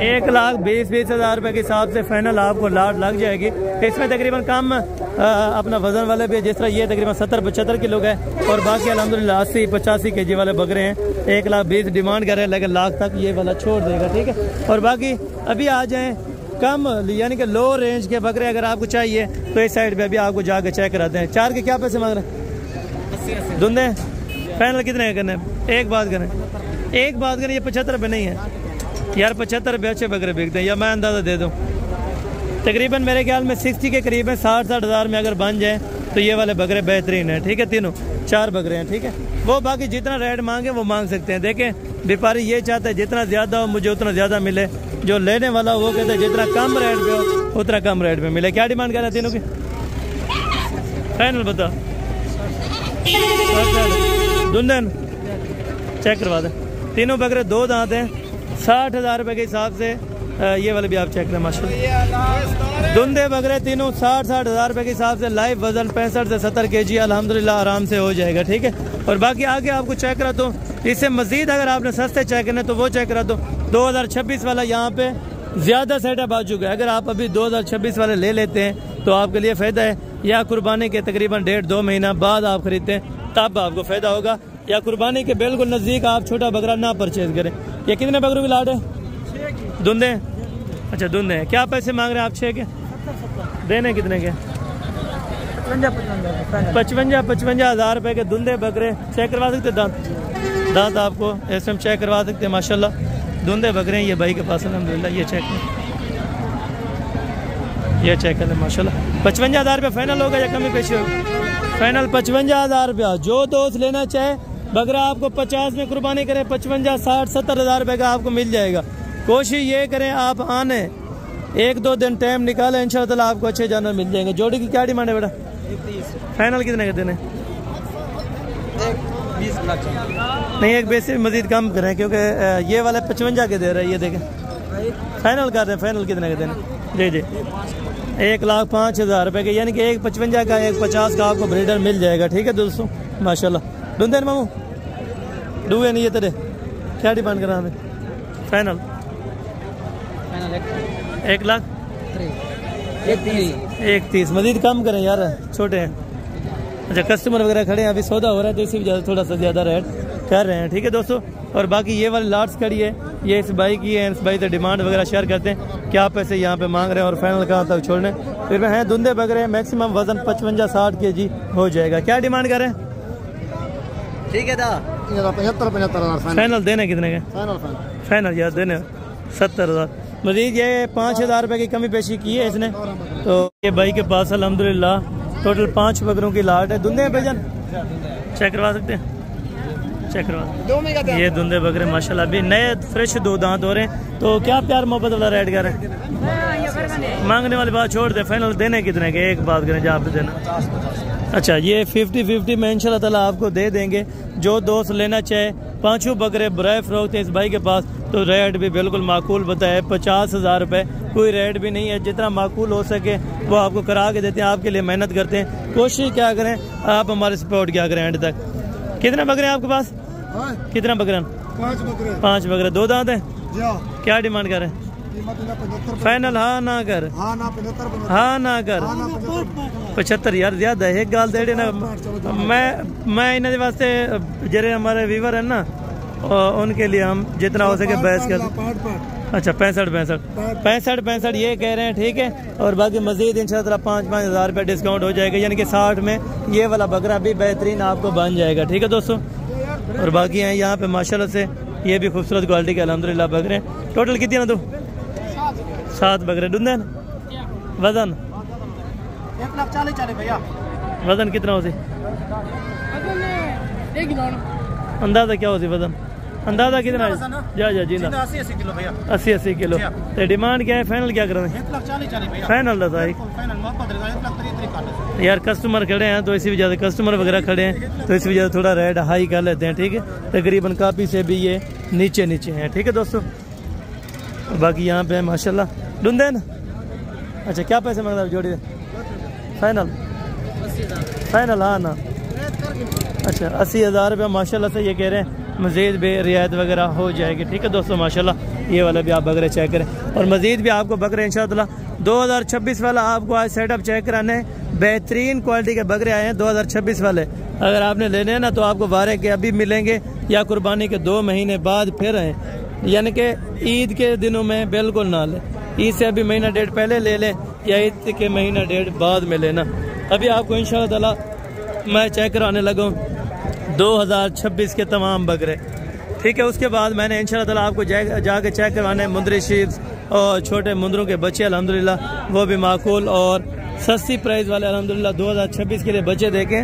1,20,000 रुपए के हिसाब से फाइनल आपको लाट लग जाएगी। इसमें तकरीबन कम अपना वजन वाले भी, जिस तरह ये तकरीबन 70-75 किलो का है और बाकी अल्हम्दुलिल्लाह 80-85 kg वाले बकरे हैं। 1,20,000 डिमांड कर रहे हैं लेकिन लाख तक ये वाला छोड़ देगा। ठीक है, और बाकी अभी आ जाएं कम यानी कि लो रेंज के बकरे अगर आपको चाहिए तो इस साइड पे अभी आपको जाकर चेक कराते हैं। 4 के क्या पैसे मांग रहे हैं? धुंधे फाइनल कितने करने? एक बात करें ये 75 रुपये नहीं है यार, 75 रुपये अच्छे बकरे बिकते हैं, या मैं अंदाज़ा दे दूँ तकरीबन मेरे ख्याल में 60 के करीब है। 60-60 हज़ार में अगर बन जाए तो ये वाले बकरे बेहतरीन हैं। ठीक है, तीनों 4 बकरे हैं। ठीक है, वो बाकी जितना रेट मांगे वो मांग सकते हैं। देखें व्यापारी ये चाहता है जितना ज़्यादा हो मुझे उतना ज़्यादा मिले, जो लेने वाला वो कहते हैं जितना कम रेट पे हो उतना कम रेट पे मिले। क्या डिमांड कर रहे हैं तीनों की? फाइनल बता। दुंदन चेक करवा दें, तीनों बकरे 2 दांत हैं। 60,000 रुपये के हिसाब से ये वाले भी आप चेक करें माशाल्लाह। धुंधे बकरे तीनों 60-60 हज़ार रुपये के हिसाब से, लाइव वजन 65 से 70 kg अल्हम्दुलिल्लाह आराम से हो जाएगा। ठीक है, और बाकी आगे आपको चेक करा दो। इससे मजीद अगर आपने सस्ते चेक करने तो वो चेक करा दो। 2026 वाला यहाँ पे ज़्यादा सेटअप आ चुका है। अगर आप अभी 2026 वाले ले लेते हैं तो आपके लिए फ़ायदा है, या कुर्बानी के तकरीबन 1.5-2 महीना बाद आप खरीदते हैं तब आपको फ़ायदा होगा, या कुर्बानी के बिल्कुल नज़दीक आप छोटा बकरा ना परचेज करें। ये कितने बकरों की लाट है? धुंधे? अच्छा धुंधे हैं। क्या पैसे मांग रहे हैं आप? 6 के देने कितने के? 55 हज़ार रुपये के धुंधे बकरे चेक करवा सकते हैं। दांत आपको ऐसे चेक करवा सकते हैं माशाल्लाह। धुंधे बकरे हैं ये भाई के पास अल्हम्दुलिल्लाह। ये चेक करें माशाल्लाह। 55 हज़ार रुपये फाइनल होगा या कमी पेशी होगी? फाइनल 55 हज़ार रुपया। जो दोस्त लेना चाहे बकरा आपको 50 में कुर्बानी करें, 55, 60, 70 हज़ार रुपये का आपको मिल जाएगा। कोशिश ये करें आप आने 1-2 दिन टाइम निकालें, इंशाअल्लाह आपको अच्छे जानवर मिल जाएंगे। जोड़ी की क्या डिमांड है बेटा? फाइनल कितने का देने? 20 लाख नहीं, एक बेसिस मजीद कम करें क्योंकि ये वाला 55 के दे रहा है। ये देखें फाइनल कर रहे हैं। फाइनल कितने का देने? जी 1,05,000 रुपये के, यानी कि एक 55 का एक 50 का आपको ब्रीडर मिल जाएगा। ठीक है दोस्तों माशाल्लाह। धुंधे मामू डूबे नहीं ये तेरे क्या डिमांड कर रहा हमें? फाइनल 1,30,000 मजीद कम करें यार, छोटे हैं। अच्छा कस्टमर वगैरह खड़े हैं, अभी सौदा हो रहा है तो इसी वजह से थोड़ा सा ज़्यादा रेट कर रहे हैं। ठीक है दोस्तों, और बाकी ये वाली लाट्स खड़ी है ये इस बाई की है। इस बाई से डिमांड वगैरह शेयर करते हैं क्या पैसे यहाँ पे मांग रहे हैं और फाइनल कहाँ तक छोड़ने। फिर में हैं धुंधे बकरे हैं, मैक्सिमम वजन 55-60 kg हो जाएगा। क्या डिमांड कर रहे हैं? ठीक है दा 75,000 फाइनल देने कितने के? फाइनल फाइनल यार देने 70,000। मजीद ये 5,000 रुपये की कमी पेशी की है इसने। तो ये भाई के पास अल्हम्दुलिल्लाह टोटल 5 बकरों की लाट है। धुंधे हैं भाईजान, चेक करवा सकते हैं, चेक करवा। ये धुंधे बकरे माशाल्लाह अभी नए फ्रेश 2 दांत हो रहे हैं। तो क्या प्यार मोहब्बत वाला रेट कर रहे हैं? मांगने वाली बात छोड़ दे, फाइनल देने कितने के? एक बात करें जहाँ पे देना। अच्छा ये 50-50 में इंशाल्लाह ताला आपको दे देंगे। जो दोस्त लेना चाहे 5 बकरे बराए फरोख्त है इस भाई के पास, तो रेट भी बिल्कुल माकूल बताए 50,000 रुपये। कोई रेट भी नहीं है, जितना माकूल हो सके वो आपको करा के देते हैं। आपके लिए मेहनत करते हैं। कोशिश क्या करें, आप हमारे सपोर्ट क्या करें एंड तक। कितने बकरे हैं आपके पास? कितना बकरे? 5 बकरे 2 दांत है। क्या डिमांड कर रहे हैं? फाइनल हाँ ना कर, हाँ ना कर। 75 यार ज्यादा है। एक गाल दे ना। मैं इन्हें वास्ते जरे हमारे व्यूवर है ना, उनके लिए हम जितना हो सके बहस कर। अच्छा 65 ये कह रहे हैं, ठीक है। और बाकी मजीद इंशाल्लाह 5-5 हज़ार रुपये डिस्काउंट हो जाएगा, यानी कि 60 में ये वाला बकरा भी बेहतरीन आपको बन जाएगा, ठीक है दोस्तों। और बाकी हैं यहाँ पे माशाल्लाह से ये भी खूबसूरत क्वालिटी के अल्हम्दुलिल्लाह बकरे। टोटल कितनी ना तू? 7 बकरे। डुंदन वजन 1,40,000 भैया। वजन कितना होती? अंदाजा क्या होती वजन? अंदाजा कितना है? जा जी ना 80 किलो भैया। 80 किलो। तो डिमांड क्या है? फाइनल क्या कर रहे हैं? 1,40,000 भैया। फाइनल यार कस्टमर खड़े हैं तो इसी वजह से, कस्टमर वगैरह खड़े हैं तो इस वजह से थोड़ा रेट हाई कर लेते हैं, ठीक है। तकरीबन कापी से भी ये नीचे हैं, ठीक है दोस्तों। बाकी यहाँ पे माशाल्लाह डुंदे ना। अच्छा क्या पैसे मांगता है जोड़ी? फाइनल हाँ ना। अच्छा 80,000 रुपये माशाल्लाह से ये कह रहे हैं। मज़ीद भी रियायत वगैरह हो जाएगी, ठीक है दोस्तों माशाल्लाह। ये वाला भी आप बकरे चेक करें। और मज़ीद भी आपको बकरे इंशाल्लाह 2026 वाला आपको आज सेटअप चेक कराने। बेहतरीन क्वालिटी के बकरे आए हैं 2026 वाले। अगर आपने लेने हैं ना तो आपको वारे के अभी मिलेंगे या कुर्बानी के 2 महीने बाद फिर आए, यानी कि ईद के दिनों में बिल्कुल ना ले। ईद से अभी महीना 1.5 पहले ले लें या ईद के महीना 1.5 बाद में लेना। अभी आपको इंशाल्लाह ताला मैं चेक कराने लगा 2026 के तमाम बकरे, ठीक है। उसके बाद मैंने इंशाल्लाह ताला आपको जाके चेक करवाने मुंदरी शीप्स और छोटे मुंदरों के बच्चे अल्हम्दुलिल्लाह वो भी माकूल और सस्ती प्राइस वाले अल्हम्दुलिल्लाह 2026 के लिए बच्चे देखें।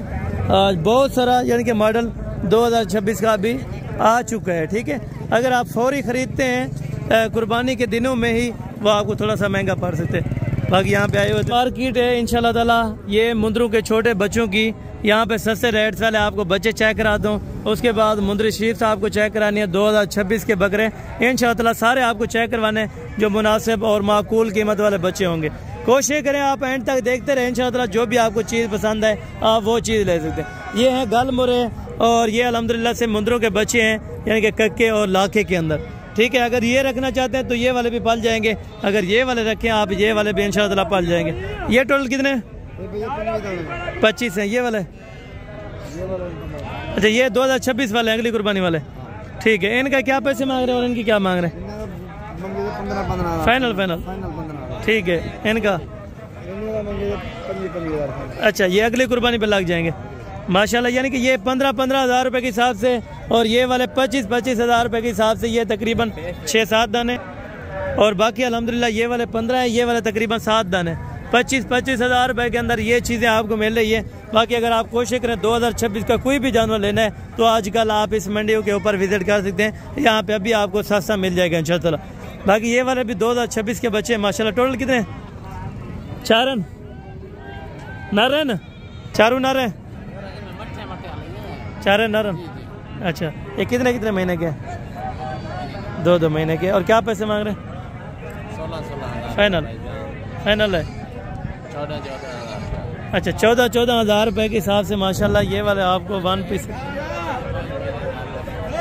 आज बहुत सारा यानी कि मॉडल 2026 का भी आ चुका है, ठीक है। अगर आप फौरी ख़रीदते हैं कुर्बानी के दिनों में ही वो आपको थोड़ा सा महंगा पड़ सकते हैं। बाकी यहाँ पे आए हुए मार्केट है इंशाल्लाह ताला ये मुंदरों के छोटे बच्चों की। यहाँ पे सस्ते रेट्स वाले आपको बच्चे चेक करा दूँ। उसके बाद मुंदरी शीप्स आपको चेक करानी है 2026 के बकरे इंशाल्लाह ताला सारे आपको चेक करवाने जो मुनासिब और माकूल कीमत वाले बच्चे होंगे। कोशिश करें आप एंड तक देखते रहे इंशाल्लाह ताला जो भी आपको चीज़ पसंद है आप वो चीज़ ले सकते हैं। ये है गल मुरे और ये अल्हम्दुलिल्लाह से मुंदरों के बच्चे हैं यानी कि कक्के और लाखे के अंदर, ठीक है। अगर ये रखना चाहते हैं तो ये वाले भी पल जाएंगे। अगर ये वाले रखें आप ये वाले भी इंशाल्लाह ताला पल जाएंगे। ये टोटल कितने? 25 हैं ये वाले। अच्छा ये 2026 वाले अगली कुर्बानी वाले, ठीक है। इनका क्या पैसे मांग रहे हैं और इनकी क्या मांग रहे हैं? फाइनल ठीक है। इनका अच्छा ये अगली कुर्बानी पे लग जाएंगे माशाल्लाह, यानी कि ये 15-15 हज़ार रुपये के हिसाब से और ये वाले 25-25 हज़ार रुपये के हिसाब से ये तकरीबन 6-7 दाने और बाकी अल्हम्दुलिल्लाह ये वाले 15 है, ये वाले तकरीबन 7 दाने। 25-25 हज़ार रुपये के अंदर ये चीज़ें आपको मिल रही है। बाकी अगर आप कोशिश करें 2026 का कोई भी जानवर लेना है तो आजकल आप इस मंडियों के ऊपर विजिट कर सकते हैं। यहाँ पे अभी आपको सस्ता मिल जाएगा इंशाल्लाह। बाकी ये वाले भी 2026 के बच्चे माशाल्लाह। टोटल कितने? 4 नर है ना? 4 नर है, 4 नर। अच्छा ये कितने महीने के? 2 महीने के। और क्या पैसे मांग रहे हैं? 16 फाइनल है। 14 अच्छा 14 हज़ार रुपये के हिसाब से माशाल्लाह ये वाले आपको 1 पीस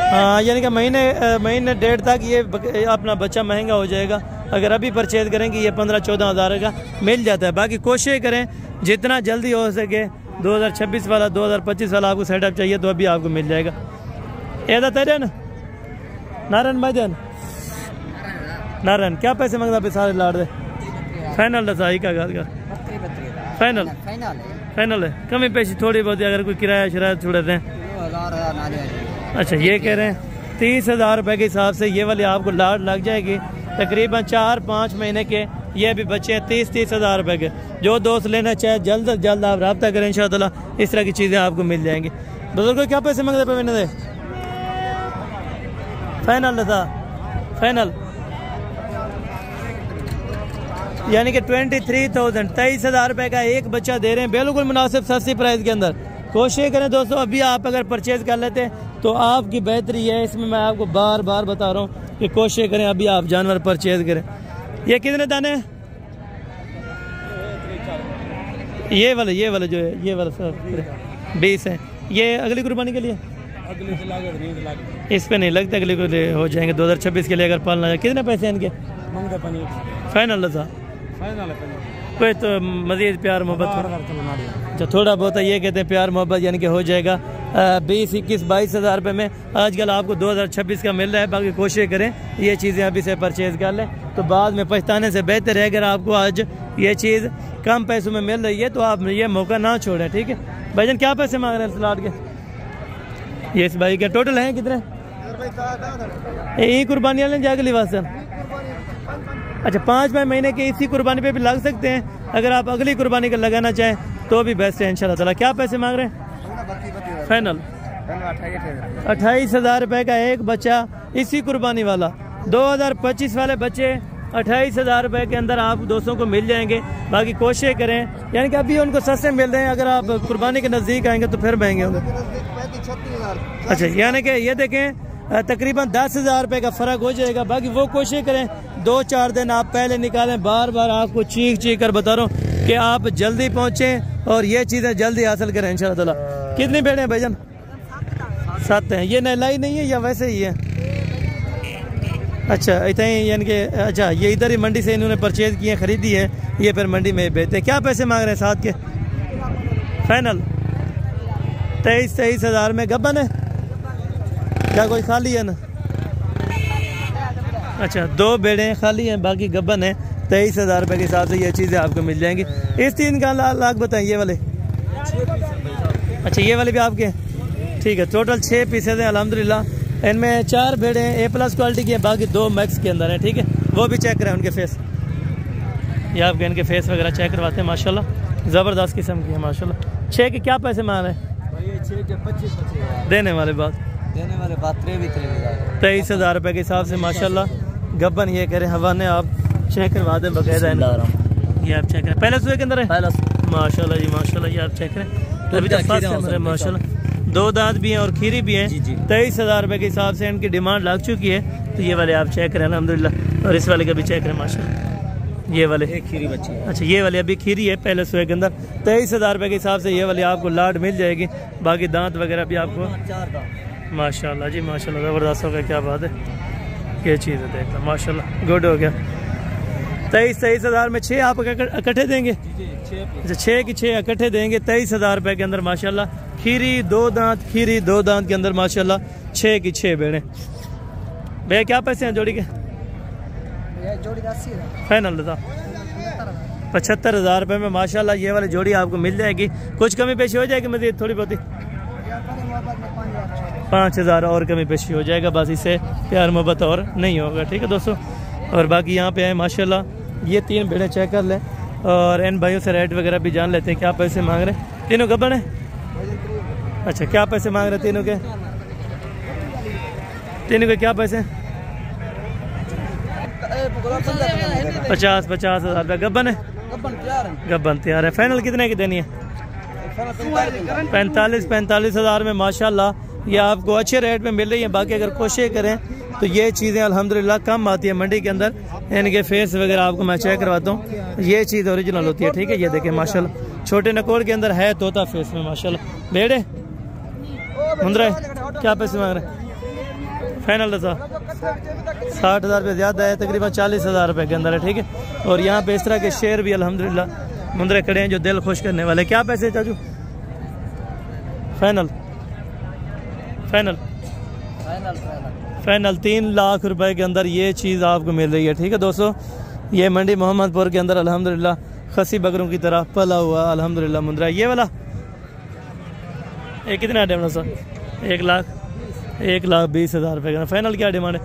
हाँ, यानी कि महीने 1.5 तक ये अपना बच्चा महंगा हो जाएगा। अगर अभी परचेज करेंगे ये 15-14 हज़ार का मिल जाता है। बाकी कोशिश करें जितना जल्दी हो सके 2026 वाला 2025 वाला आपको सेटअप चाहिए तो अभी आपको मिल जाएगा। ऐसा तेरे ना नारायण भाई देन नारायण क्या पैसे मांगता पे सारे लाड़ दे? फाइनल सही का गाल का फाइनल है। कमी पेशी थोड़ी बहुत अगर कोई किराया शराया छोड़ दें अच्छा ये कह रहे हैं 30,000 रुपये के हिसाब से ये वाली आपको लाट लग जाएगी तकरीबन 4-5 महीने के। ये भी बच्चे हैं 30,000 रुपये के। जो दोस्त लेना चाहे जल्द से जल्द आप रब्ता करें, इंशाअल्लाह इस तरह की चीज़ें आपको मिल जाएंगी। बुजुर्गों क्या पैसे मांगते पे मैंने फाइनल था फाइनल यानी कि 23,000 23,000 रुपये का एक बच्चा दे रहे हैं, बिल्कुल मुनासिब सस्ती प्राइस के अंदर। कोशिश करें दोस्तों अभी आप अगर परचेज कर लेते हैं तो आपकी बेहतरी है। इसमें मैं आपको बार बार बता रहा हूँ कि कोशिश करें अभी आप जानवर परचेज करें। ये कितने दाने हैं? ये वाले जो है ये वाला सर 20 है। ये अगली कुर्बानी के लिए अगले से लागत नहीं इस पे नहीं लगता, अगले को हो जाएंगे 2026 के लिए अगर पालना जाए। कितने पैसे हैं इनके? मंगते पनीर फाइनल था फाइनल कोई तो मजीद प्यार मोहब्बत जो थोड़ा बहुत है ये कहते हैं प्यार मोहब्बत यानी कि हो जाएगा 20-21-22 हज़ार रुपये में। आजकल आपको 2026 का मिल रहा है। बाकी कोशिश करें ये चीज़ें अभी से परचेज कर लें तो बाद में पछताने से बेहतर है अगर आपको आज ये चीज़ कम पैसों में मिल रही है तो आप ये मौका ना छोड़ें। ठीक है भाईजान, क्या पैसे मांग रहे हैं सलाद के? ये इस भाई के टोटल हैं कितने? यही कुर्बानी वाले जाके लिवासन। अच्छा 5 महीने के इसी कुर्बानी पे भी लग सकते हैं। अगर आप अगली कुर्बानी का लगाना चाहें तो भी बेस्ट है इंशाल्लाह ताला। क्या पैसे मांग रहे हैं? फाइनल 28,000 रुपये का एक बच्चा इसी कुर्बानी वाला। 2025 वाले बच्चे 28,000 रुपये के अंदर आप दोस्तों को मिल जाएंगे। बाकी कोशिश करें यानी कि अभी उनको सस्ते मिल रहे हैं, अगर आप कुर्बानी के नज़दीक आएंगे तो फिर महंगे होंगे। अच्छा यानी कि ये देखें तकरीबन 10,000 रुपये का फ़र्क हो जाएगा। बाकी वो कोशिश करें 2-4 दिन आप पहले निकालें। बार बार आपको चीख कर बता रहा हूँ कि आप जल्दी पहुँचें और ये चीज़ें जल्दी हासिल करें इंशाल्लाह ताला। कितनी भेड़ें हैं भाईजान? 7 हैं। ये नहलाई नहीं है या वैसे ही है? अच्छा इतना ही यानी कि अच्छा ये इधर ही मंडी से इन्होंने परचेज किए ख़रीदी है, ये फिर मंडी में बेचते हैं। क्या पैसे मांग रहे हैं साथ के? फाइनल 23,000 में गब्बन है क्या कोई खाली है ना? अच्छा 2 बेड़े खाली हैं बाकी गब्बन है। 23,000 रुपये के हिसाब से ये चीज़ें आपको मिल जाएंगी। इस 3 का लाख बताएं ये वाले। अच्छा ये वाले भी आपके ठीक है। टोटल 6 पीसेज हैं अल्हम्दुलिल्लाह। इनमें 4 बेड़े A+ क्वालिटी की है, बाकी 2 मैक्स के अंदर है। ठीक है वो भी चेक करें उनके फेस, ये आपके इनके फेस वगैरह चेक करवाते हैं। माशाल्लाह ज़बरदस्त किस्म की है माशाल्लाह। 6 के क्या पैसे मांग रहे हैं? 6 के 25 देने वाले बात 23,000 रुपये के हिसाब से माशाल्लाह गब्बन ये करें हवाने आप चेक करवा दें बकायदा। ये आप चेक करें पहले सुबह के अंदर है माशाल्लाह जी माशाल्लाह। ये आप चेक करें अभी तक माशाल्लाह 2 दांत भी हैं और खीरी भी हैं। 23,000 रुपये के हिसाब से इनकी डिमांड लग चुकी है तो ये वाले आप चेक करें अल्हम्दुलिल्लाह। और इस वाले का भी चेक करें माशाल्लाह। ये वाले एक खीरी बच्ची है। अच्छा ये वाली अभी खीरी है पहले सुबह के अंदर। 23,000 रुपये के हिसाब से ये वाली आपको लाट मिल जाएगी। बाकी दांत वगैरह भी आपको माशाल्लाह जी माशाल्लाह ज़बरदस्त हो गया। क्या बात है, ये चीज़ है देखना माशाल्लाह गुड हो गया। 23,000 में 6 आप इकट्ठे देंगे? अच्छा 6 की 6 इकट्ठे देंगे 23,000 रुपये के अंदर माशाल्लाह। खीरी 2 दांत खीरी 2 दांत के अंदर माशाल्लाह 6 की 6 बेड़े। भैया क्या पैसे हैं जोड़ी के? फाइनल था 75,000 रुपये में माशाल्लाह ये वाली जोड़ी आपको मिल जाएगी। कुछ कमी पेशी हो जाएगी मज़ीद थोड़ी बहुत ही 5,000 और कमी पेशी हो जाएगा। बस इससे प्यार मोहब्बत और नहीं होगा। ठीक है दोस्तों। और बाकी यहाँ पे है माशाल्लाह ये 3 भेड़ें चेक कर लें और इन भाइयों से रेट वगैरह भी जान लेते हैं क्या पैसे मांग रहे हैं। तीनों गब्बन है? अच्छा क्या पैसे मांग रहे हैं तीनों के? तीनों के क्या पैसे? 50,000 रुपये। गब्बन है? गब्बन तैयार है। फाइनल कितने की देनी है? 45,000 में माशाल्लाह ये आपको अच्छे रेट में मिल रही है। बाकी अगर कोशिश करें तो ये चीज़ें अल्हम्दुलिल्लाह कम आती है मंडी के अंदर। इनके फेस वगैरह आपको मैं चेक करवाता हूँ, ये चीज़ ओरिजिनल होती है। ठीक है ये देखें माशाल्लाह छोटे नकोर के अंदर है तोता फेस में माशाल्लाह। भेड़े मुंद्रा क्या पैसे मांग रहे हैं? फाइनल था 60,000 रुपये ज़्यादा है, तकरीबन 40,000 रुपये के अंदर है। ठीक है और यहाँ पे इस तरह के शेर भी अल्हम्दुलिल्लाह मुंद्रे खड़े हैं जो दिल खुश करने वाले। क्या पैसे चाचू? फाइनल फाइनल फाइनल 3 लाख रुपए के अंदर ये चीज़ आपको मिल रही है। ठीक है दोस्तों ये मंडी मोहम्मदपुर के अंदर अल्हम्दुलिल्लाह खसी बकरों की तरह पला हुआ अल्हम्दुलिल्लाह मुंद्रा। ये वाला ये कितना है डेमना सर? 1 लाख 1,20,000 रुपये का। फाइनल क्या डिमांड है?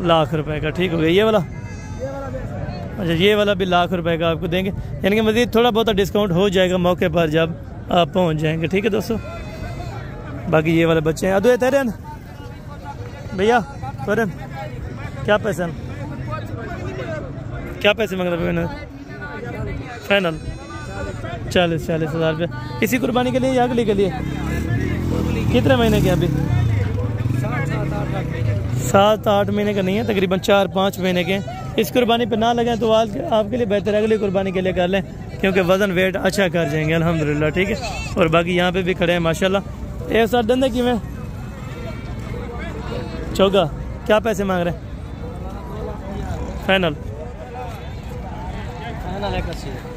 लाख रुपए का। ठीक हो गया। ये वाला? अच्छा, ये वाला भी लाख रुपए का आपको देंगे, यानी कि मज़ीद थोड़ा बहुत डिस्काउंट हो जाएगा मौके पर जब आप पहुंच जाएंगे। ठीक है दोस्तों। बाकी ये वाले बच्चे हैं। अदो तेरे भैया तुरन क्या पैसे मांग रहे? फाइनल 40,000 रुपये। इसी कुर्बानी के लिए या अगली के लिए? कितने महीने के? अभी 7-8 महीने का नहीं है, तकरीबन 4-5 महीने के। इस कुर्बानी पे ना लगें तो आपके लिए बेहतर है अगली कुर्बानी के लिए कर लें, क्योंकि वज़न वेट अच्छा कर जाएंगे अल्हम्दुलिल्लाह। ठीक है। और बाकी यहाँ पे भी खड़े हैं माशाल्लाह। एक साथ धंधे की में चौगा क्या पैसे मांग रहे हैं? फाइनल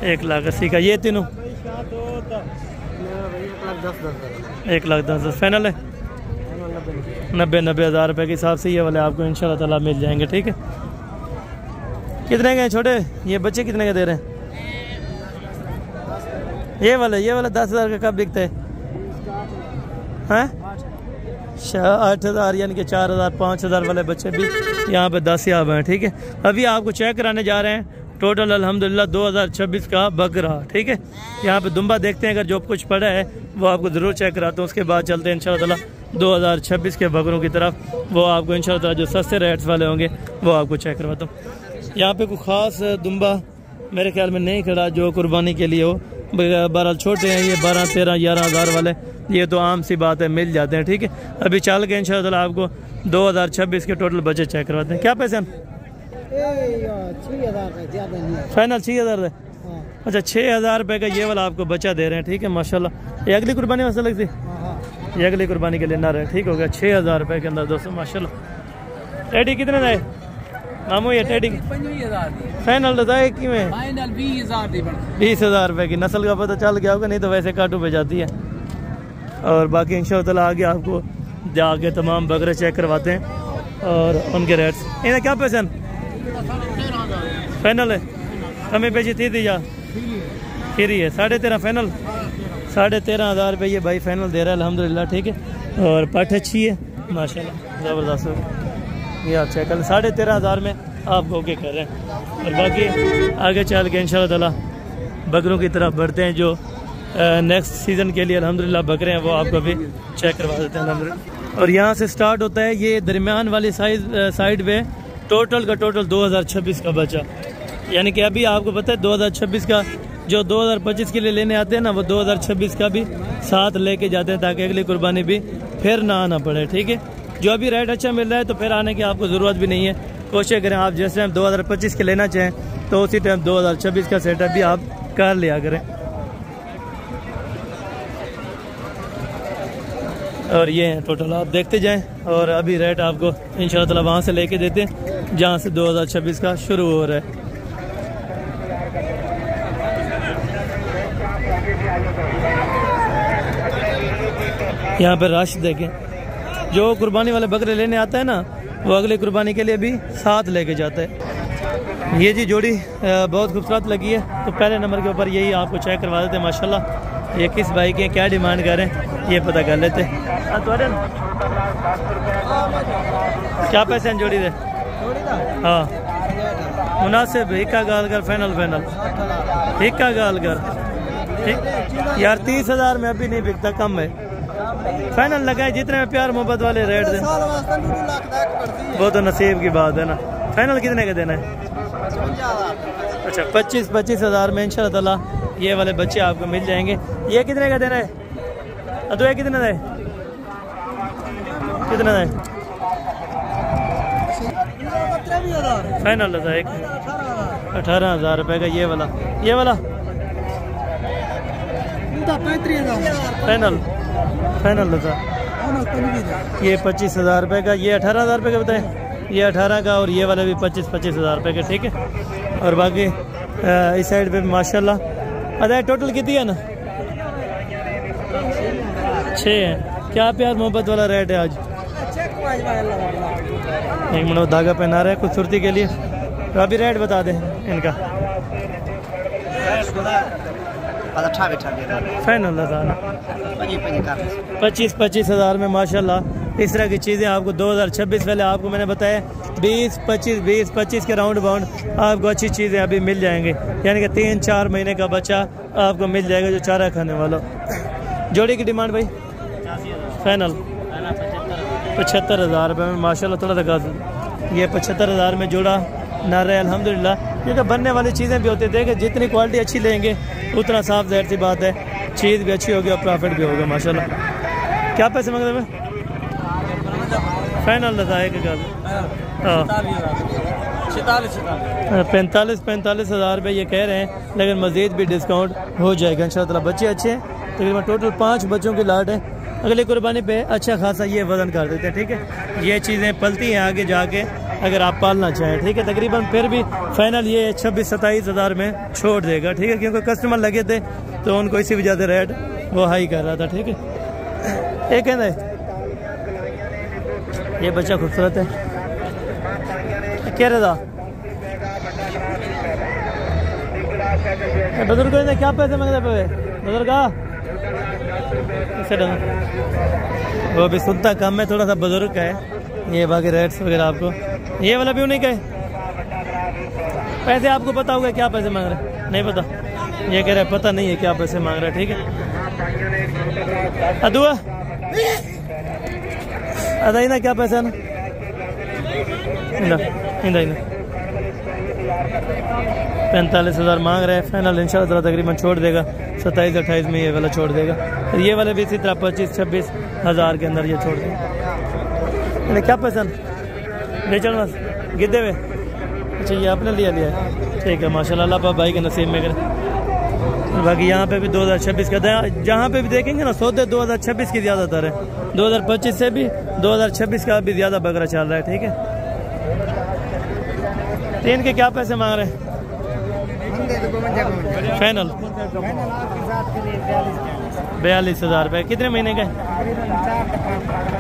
1,80,000 का। ये तीनों 1,10,000 फाइनल है। 90,000 रुपये के हिसाब से ये वाले आपको इंशाल्लाह ताला मिल जाएंगे। ठीक है। कितने के हैं छोटे ये बच्चे? कितने के दे रहे हैं? ये वाला 10,000 का कब बिकता है? 8,000 यानी कि 4,000 5,000 वाले बच्चे भी यहाँ पे 10 याब हैं। ठीक है। अभी आपको चेक कराने जा रहे हैं टोटल अल्हम्दुलिल्लाह 2026 का बकरा। ठीक है। यहाँ पे दुम्बा देखते हैं, अगर जो कुछ पड़ा है वो आपको ज़रूर चेक कराता हूँ। उसके बाद चलते हैं इंशाल्लाह ताला 2026 के बकरों की तरफ। वो आपको इंशाल्लाह ताला जो सस्ते रेट्स वाले होंगे वो आपको चेक करवाता हूँ। यहाँ पे कोई ख़ास दुम्बा मेरे ख्याल में नहीं खड़ा जो कुर्बानी के लिए हो। बहरहाल छोटे हैं ये 12, 13, 11,000 वाले, ये तो आम सी बात है, मिल जाते हैं। ठीक है। अभी चल के इंशाल्लाह ताला आपको 2026 के टोटल बजट चेक करवाते हैं। क्या पैसे हम? फाइनल 6,000 है। अच्छा, 6,000 रुपये का ये वाला आपको बच्चा दे रहे हैं। ठीक है माशाल्लाह। ये अगली कुर्बानी में लगती है, ये अगली कुर्बानी के लिए ना रहे। ठीक हो गया। 6,000 रुपये के अंदर दोस्तों माशाल्लाह। टेडी कितने दाए मामू? ये टेडी फाइनल बताए कि में 20,000 रुपये की। नस्ल का पता चल गया होगा, नहीं तो वैसे काटू पे जाती है। और बाकी इंशाल्लाह ताला आगे आपको जाके तमाम बकरे चेक करवाते हैं और उनके रेट्स। इन्हें क्या पैसे फाइनल है? कमी पेशी थी या फिर है 13.5 फाइनल? 13,500 रुपये ये भाई फाइनल दे रहा है अल्हम्दुलिल्लाह। ठीक है। और पट अच्छी है माशाल्लाह, ज़बरदस्त। ये आप चेक कर 13,500 में आपको ओके कर रहे हैं। और बाकी आगे चल के इंशाल्लाह ताला बकरों की तरफ बढ़ते हैं जो नेक्स्ट सीज़न के लिए अल्हम्दुलिल्लाह बकरे हैं, वो आपको भी चेक करवा देते हैं अल्हम्दुलिल्लाह। और यहाँ से स्टार्ट होता है ये दरमियान वाली साइड पे टोटल का टोटल 2026 का बचा, यानी कि अभी आपको पता है 2026 का जो 2025 के लिए लेने आते हैं ना, वो 2026 का भी साथ लेके जाते हैं ताकि अगली कुर्बानी भी फिर ना आना पड़े। ठीक है। जो अभी रेट अच्छा मिल रहा है तो फिर आने की आपको ज़रूरत भी नहीं है। कोशिश करें आप जिस टाइम 2025 के लेना चाहें तो उसी टाइम 2026 का सेटअप भी आप कर लिया करें। और ये हैं टोटल, आप देखते जाएं। और अभी रेट आपको इंशाल्लाह ताला वहाँ से लेके देते हैं जहाँ से 2026 का शुरू हो रहा है। यहाँ पर रश देखें, जो कुर्बानी वाले बकरे लेने आता है ना, वो अगली कुर्बानी के लिए भी साथ लेके जाता है। ये जी जोड़ी बहुत खूबसूरत लगी है, तो पहले नंबर के ऊपर यही आपको चेक करवा देते हैं माशाल्लाह। ये किस भाई के क्या डिमांड कर रहे हैं ये पता कर लेते हैं। क्या पैसे हैं जोड़ी दे? हाँ मुनासिब हिक्का गाल कर, फाइनल हिक्का गाल कर। ठीक यार 30,000 में अभी नहीं बिकता, कम है। फाइनल लगाए जितने में प्यार मोहब्बत वाले रेट दे, वो तो नसीब की बात है ना। फाइनल कितने का देना है? अच्छा 25,000 में इंशाल्लाह ताला ये वाले बच्चे आपको मिल जाएंगे। ये कितने का देना है? तो ये कितने का है? कितने का है? फाइनल था एक 18,000 रुपये का। ये वाला फाइनल था ये 25,000 रुपये का। ये 18,000 रुपये का बताए, ये 18 का। और ये वाला भी 25,000 रुपये का। ठीक है। और बाकी इस साइड पे माशाल्लाह अदा टोटल कितनी है ना? 6 है। क्या प्यार मोहब्बत वाला रेट है आज? एक मिनट धागा पहना रहे हैं खूबसूरती के लिए, तो अभी रेट बता दें इनका। फाइनल 25,000 में माशाल्लाह इस तरह की चीज़ें आपको 2026 वाले आपको मैंने बताया 20-25 के राउंड बाउंड आपको अच्छी चीज़ें अभी मिल जाएंगे, यानी कि 3-4 महीने का बच्चा आपको मिल जाएगा जो चारा खाने वाला। जोड़ी की डिमांड भाई फाइनल 75,000 रुपये में माशाल्लाह। थोड़ा सा ये 75,000 में जोड़ा नारा है अल्हम्दुलिल्लाह, क्योंकि बनने वाली चीज़ें भी होती है कि जितनी क्वालिटी अच्छी लेंगे उतना साफ ज़ाहिर सी बात है चीज़ भी अच्छी होगी और प्रॉफिट भी होगा माशाल्लाह। क्या पैसे मांग रहे हैं फाइनल बताए कि 45,000 रुपये ये कह रहे हैं, लेकिन मज़ीद भी डिस्काउंट हो जाएगा इंशाअल्लाह। बच्चे अच्छे हैं, तकरीबन टोटल 5 बच्चों की लाट है। अगली कुर्बानी पे अच्छा खासा ये वज़न कर देते हैं, ठीक है। ये चीज़ें पलती हैं आगे जाके अगर आप पालना चाहें, ठीक है। तकरीबन फिर भी फाइनल ये 26-27,000 में छोड़ देगा, ठीक है, क्योंकि कस्टमर लगे थे तो उनको इसी वजह से रेट वो हाई कर रहा था, ठीक है। एक कहना है ये बच्चा खूबसूरत है, क्या रहा बुजुर्ग ने क्या पैसे मांगते पे बुजुर्ग वो भी सुनता कम है, थोड़ा सा बुजुर्ग का है ये। बाकी रेट्स वगैरह आपको ये वाला भी उन्हीं का है। पैसे आपको पता होगा क्या पैसे मांग रहे? नहीं पता, ये कह रहे पता नहीं है क्या पैसे मांग रहे, ठीक है। अदुआ अदाई ना क्या पैसा ना 45,000 मांग रहे हैं फाइनल इंशाल्लाह तकरीबन छोड़ देगा 27-28 में ये वाला छोड़ देगा। और ये वाले भी इसी तरह 25-26,000 के अंदर ये छोड़ देगा। क्या पैसा बेचन बस गिद्दे हुए? अच्छा ये आपने लिया ठीक है माशाल्लाह, अल्लाह भाई के नसीब में करे। बाकी यहाँ पे भी 2026 का जहाँ पे भी देखेंगे ना सौदे 2026 की ज़्यादातर है, 2025 से भी 2026 का भी ज़्यादा बकरा चल रहा है, ठीक है। 3 के क्या पैसे मांग रहे हैं फाइनल? 42,000 रुपये। कितने महीने का है?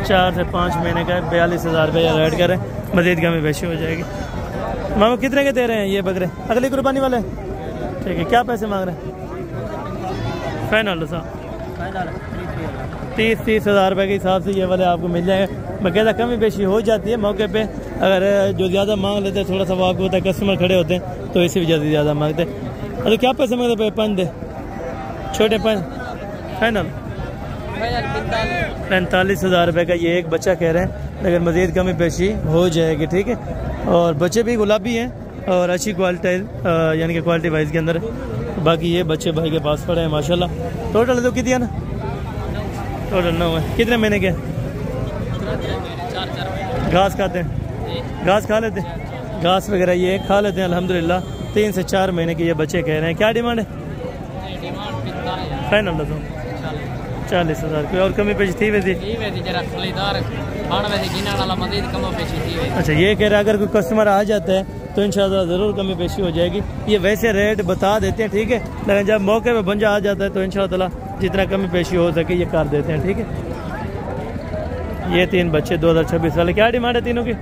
4 से 5 महीने का है। 42,000 रुपये रेट करें, मज़ीद कमी बेशी हो जाएगी। मामू कितने के दे रहे हैं ये बकरे अगली कुर्बानी वाले? ठीक है, क्या पैसे मांग रहे हैं फाइनल? 30,000 रुपये के हिसाब से ये वाले आपको मिल जाएंगे। बाकायदा कमी बेशी हो जाती है मौके पे, अगर जो ज़्यादा मांग लेते हैं थोड़ा सा वो आपको होता है कस्टमर खड़े होते हैं तो इसी वजह से ज़्यादा मांगते हैं। अरे क्या पैसे मांगते? 5 दे छोटे 5 फाइनल 45,000 रुपये का ये एक बच्चा कह रहे हैं, लेकिन मज़ीद कमी पेशी हो जाएगी, ठीक है। और बच्चे भी गुलाबी हैं और अच्छी क्वालिटी यानी कि क्वालिटी वाइज के अंदर। बाकी ये बच्चे भाई के पास पड़े हैं माशाल्लाह। टोटल तो कितनी है ना? टोटल 9 है। कितने महीने के? घास खाते हैं? घास खा लेते हैं? घास वगैरह ये खा लेते हैं अल्हम्दुलिल्लाह। 3 से 4 महीने के ये बच्चे कह रहे हैं। क्या डिमांड है फाइनल? 40,000 कोई और कमी पेशी थी वैसे? अच्छा ये कह रहा है अगर कोई कस्टमर आ जाता है तो इंशाल्लाह ज़रूर कमी पेशी हो जाएगी। ये वैसे रेट बता देते हैं, ठीक है, लेकिन जब मौके पे बंजा आ जाता है तो इंशाल्लाह जितना कमी पेशी हो सके ये कर देते हैं, ठीक है। ये 3 बच्चे 2026 वाले। क्या डिमांड है तीनों की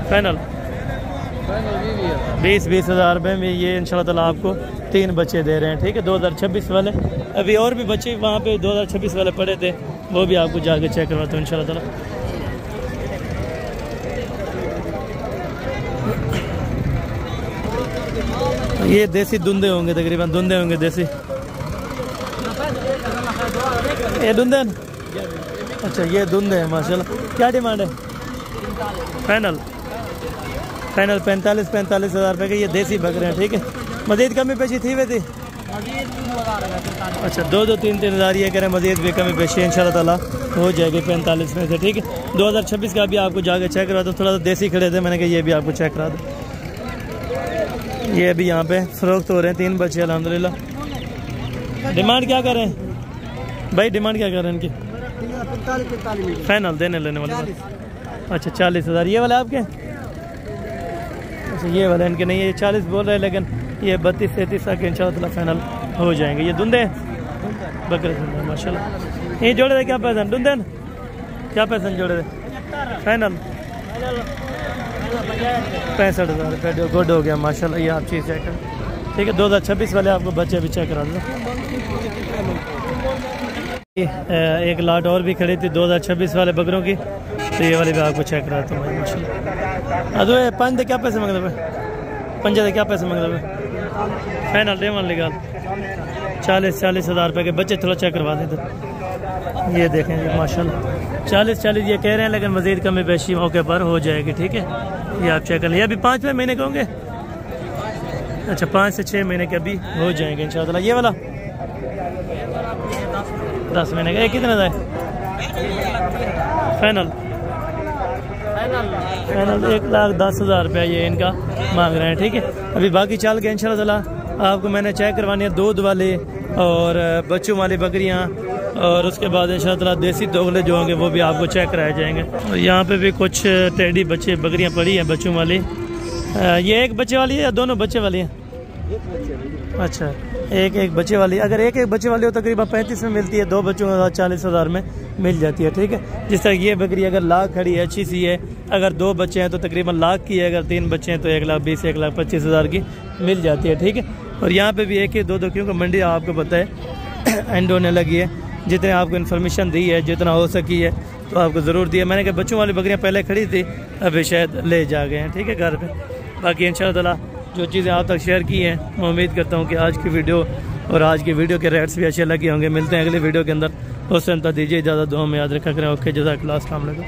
फाइनल? 20,000 रुपये में ये इंशाल्लाह आपको 3 बच्चे दे रहे हैं, ठीक है, 2026 वाले। अभी और भी बच्चे वहाँ पे 2026 वाले पड़े थे, वो भी आपको जाके चेक करवाते हैं इंशाल्लाह। ये देसी धुंधे होंगे, तकरीबन धुंधे होंगे देसी। ये धुंधे? अच्छा ये धुंधे है माशाल्लाह। क्या डिमांड है फाइनल? 45,000 रुपये के ये देसी बकरे हैं, ठीक है। मज़ीद कमी पेशी थी वैसी? अच्छा 2-3 हज़ार ये करें, मज़ीद भी कमी पेशी इंशाल्लाह ताला हो जाएगी 45 में से, ठीक है। 2026 का भी आपको जाके चेक करा दो। थोड़ा सा देसी खड़े थे, मैंने कहा ये भी आपको चेक करा दो। ये अभी यहाँ पे फ़रोख्त हो रहे हैं 3 बच्चे अल्हम्दुलिल्लाह। डिमांड क्या कर रहे हैं भाई? डिमांड क्या कर रहे हैं इनकी फाइनल देने लेने वाले? अच्छा 40,000 ये वाले आपके? अच्छा ये वाले इनके नहीं है, ये 40 बोल रहे हैं, लेकिन ये 32-33 तक इंशाल्लाह फाइनल हो जाएंगे। ये धुंधे बकरे धुंधे माशाल्लाह। ये जोड़े थे क्या पैसा धुंधे? क्या पैसा जोड़े थे फाइनल? 65,000 रुपये गुड हो गया माशाल्लाह। ये आप चीज़ चेक करें, ठीक है। 2026 वाले आपको बच्चे भी चेक करा दो। एक लाट और भी खड़ी थी 2026 वाले बकरों की, तो ये वाली भी आपको चेक कराता हूँ भाई माशाल्लाह। अदो ये पंज क्या पैसे मांग रहे हैं? पंजे के क्या पैसे मांग रहे हैं? फाइनल डे वन लेगा 40 हज़ार रुपये के बच्चे, थोड़ा चेक करवा दें। ये देखें जी माशाल्लाह 40 ये कह रहे हैं, लेकिन मज़ीद कमी बेशी मौके पर हो जाएगी। ठीक है, ये आप चेक कर लें। अभी 5 महीने के होंगे, अच्छा 5 से 6 महीने के अभी हो जाएंगे इंशाल्लाह। ये वाला 10 महीने का, कितना है फाइनल? फाइनल 1,10,000 रुपया ये इनका मांग रहे हैं। ठीक है, अभी बाकी चाल के इंशाल्लाह आपको मैंने चेक करवानी है दूध वाले और बच्चों वाली बकरियां, और उसके बाद इंशाल्लाह देसी दोगले जो होंगे वो भी आपको चेक कराए जाएंगे। और यहाँ पे भी कुछ टेडी बच्चे बकरियां पड़ी हैं बच्चों वाली। ये एक बच्चे वाली है या दोनों बच्चे वाली हैं? अच्छा, एक बच्चे वाली। अगर एक बच्चे वाली हो तकरीबन 35 में मिलती है, 2 बच्चों का 40,000 में मिल जाती है। ठीक है, जिस तरह ये बकरी अगर लाख खड़ी है, अच्छी सी है, अगर 2 बच्चे हैं तो तकरीबन लाख की है, अगर 3 बच्चे हैं तो 1,20,000 1,25,000 की मिल जाती है। ठीक है, और यहाँ पे भी 1-2 क्योंकि मंडी आपको पता है एंड होने लगी है। जितने आपको इन्फॉर्मेशन दी है, जितना हो सकी है तो आपको ज़रूर दी है। मैंने कहा बच्चों वाली बकरियाँ पहले खड़ी थी, अभी शायद ले जा गए हैं। ठीक है, घर पे बाकी इंशाल्लाह जो चीज़ें आप तक शेयर की हैं, मैं उम्मीद करता हूँ कि आज की वीडियो और आज की वीडियो के रेट्स भी अच्छे लगे होंगे। मिलते हैं अगले वीडियो के अंदर, उस टाइम तक दीजिए इजाज़त, दुआ में याद रखा करें। ओके, जज़ाकल्लाह, अस्सलाम वालेकुम।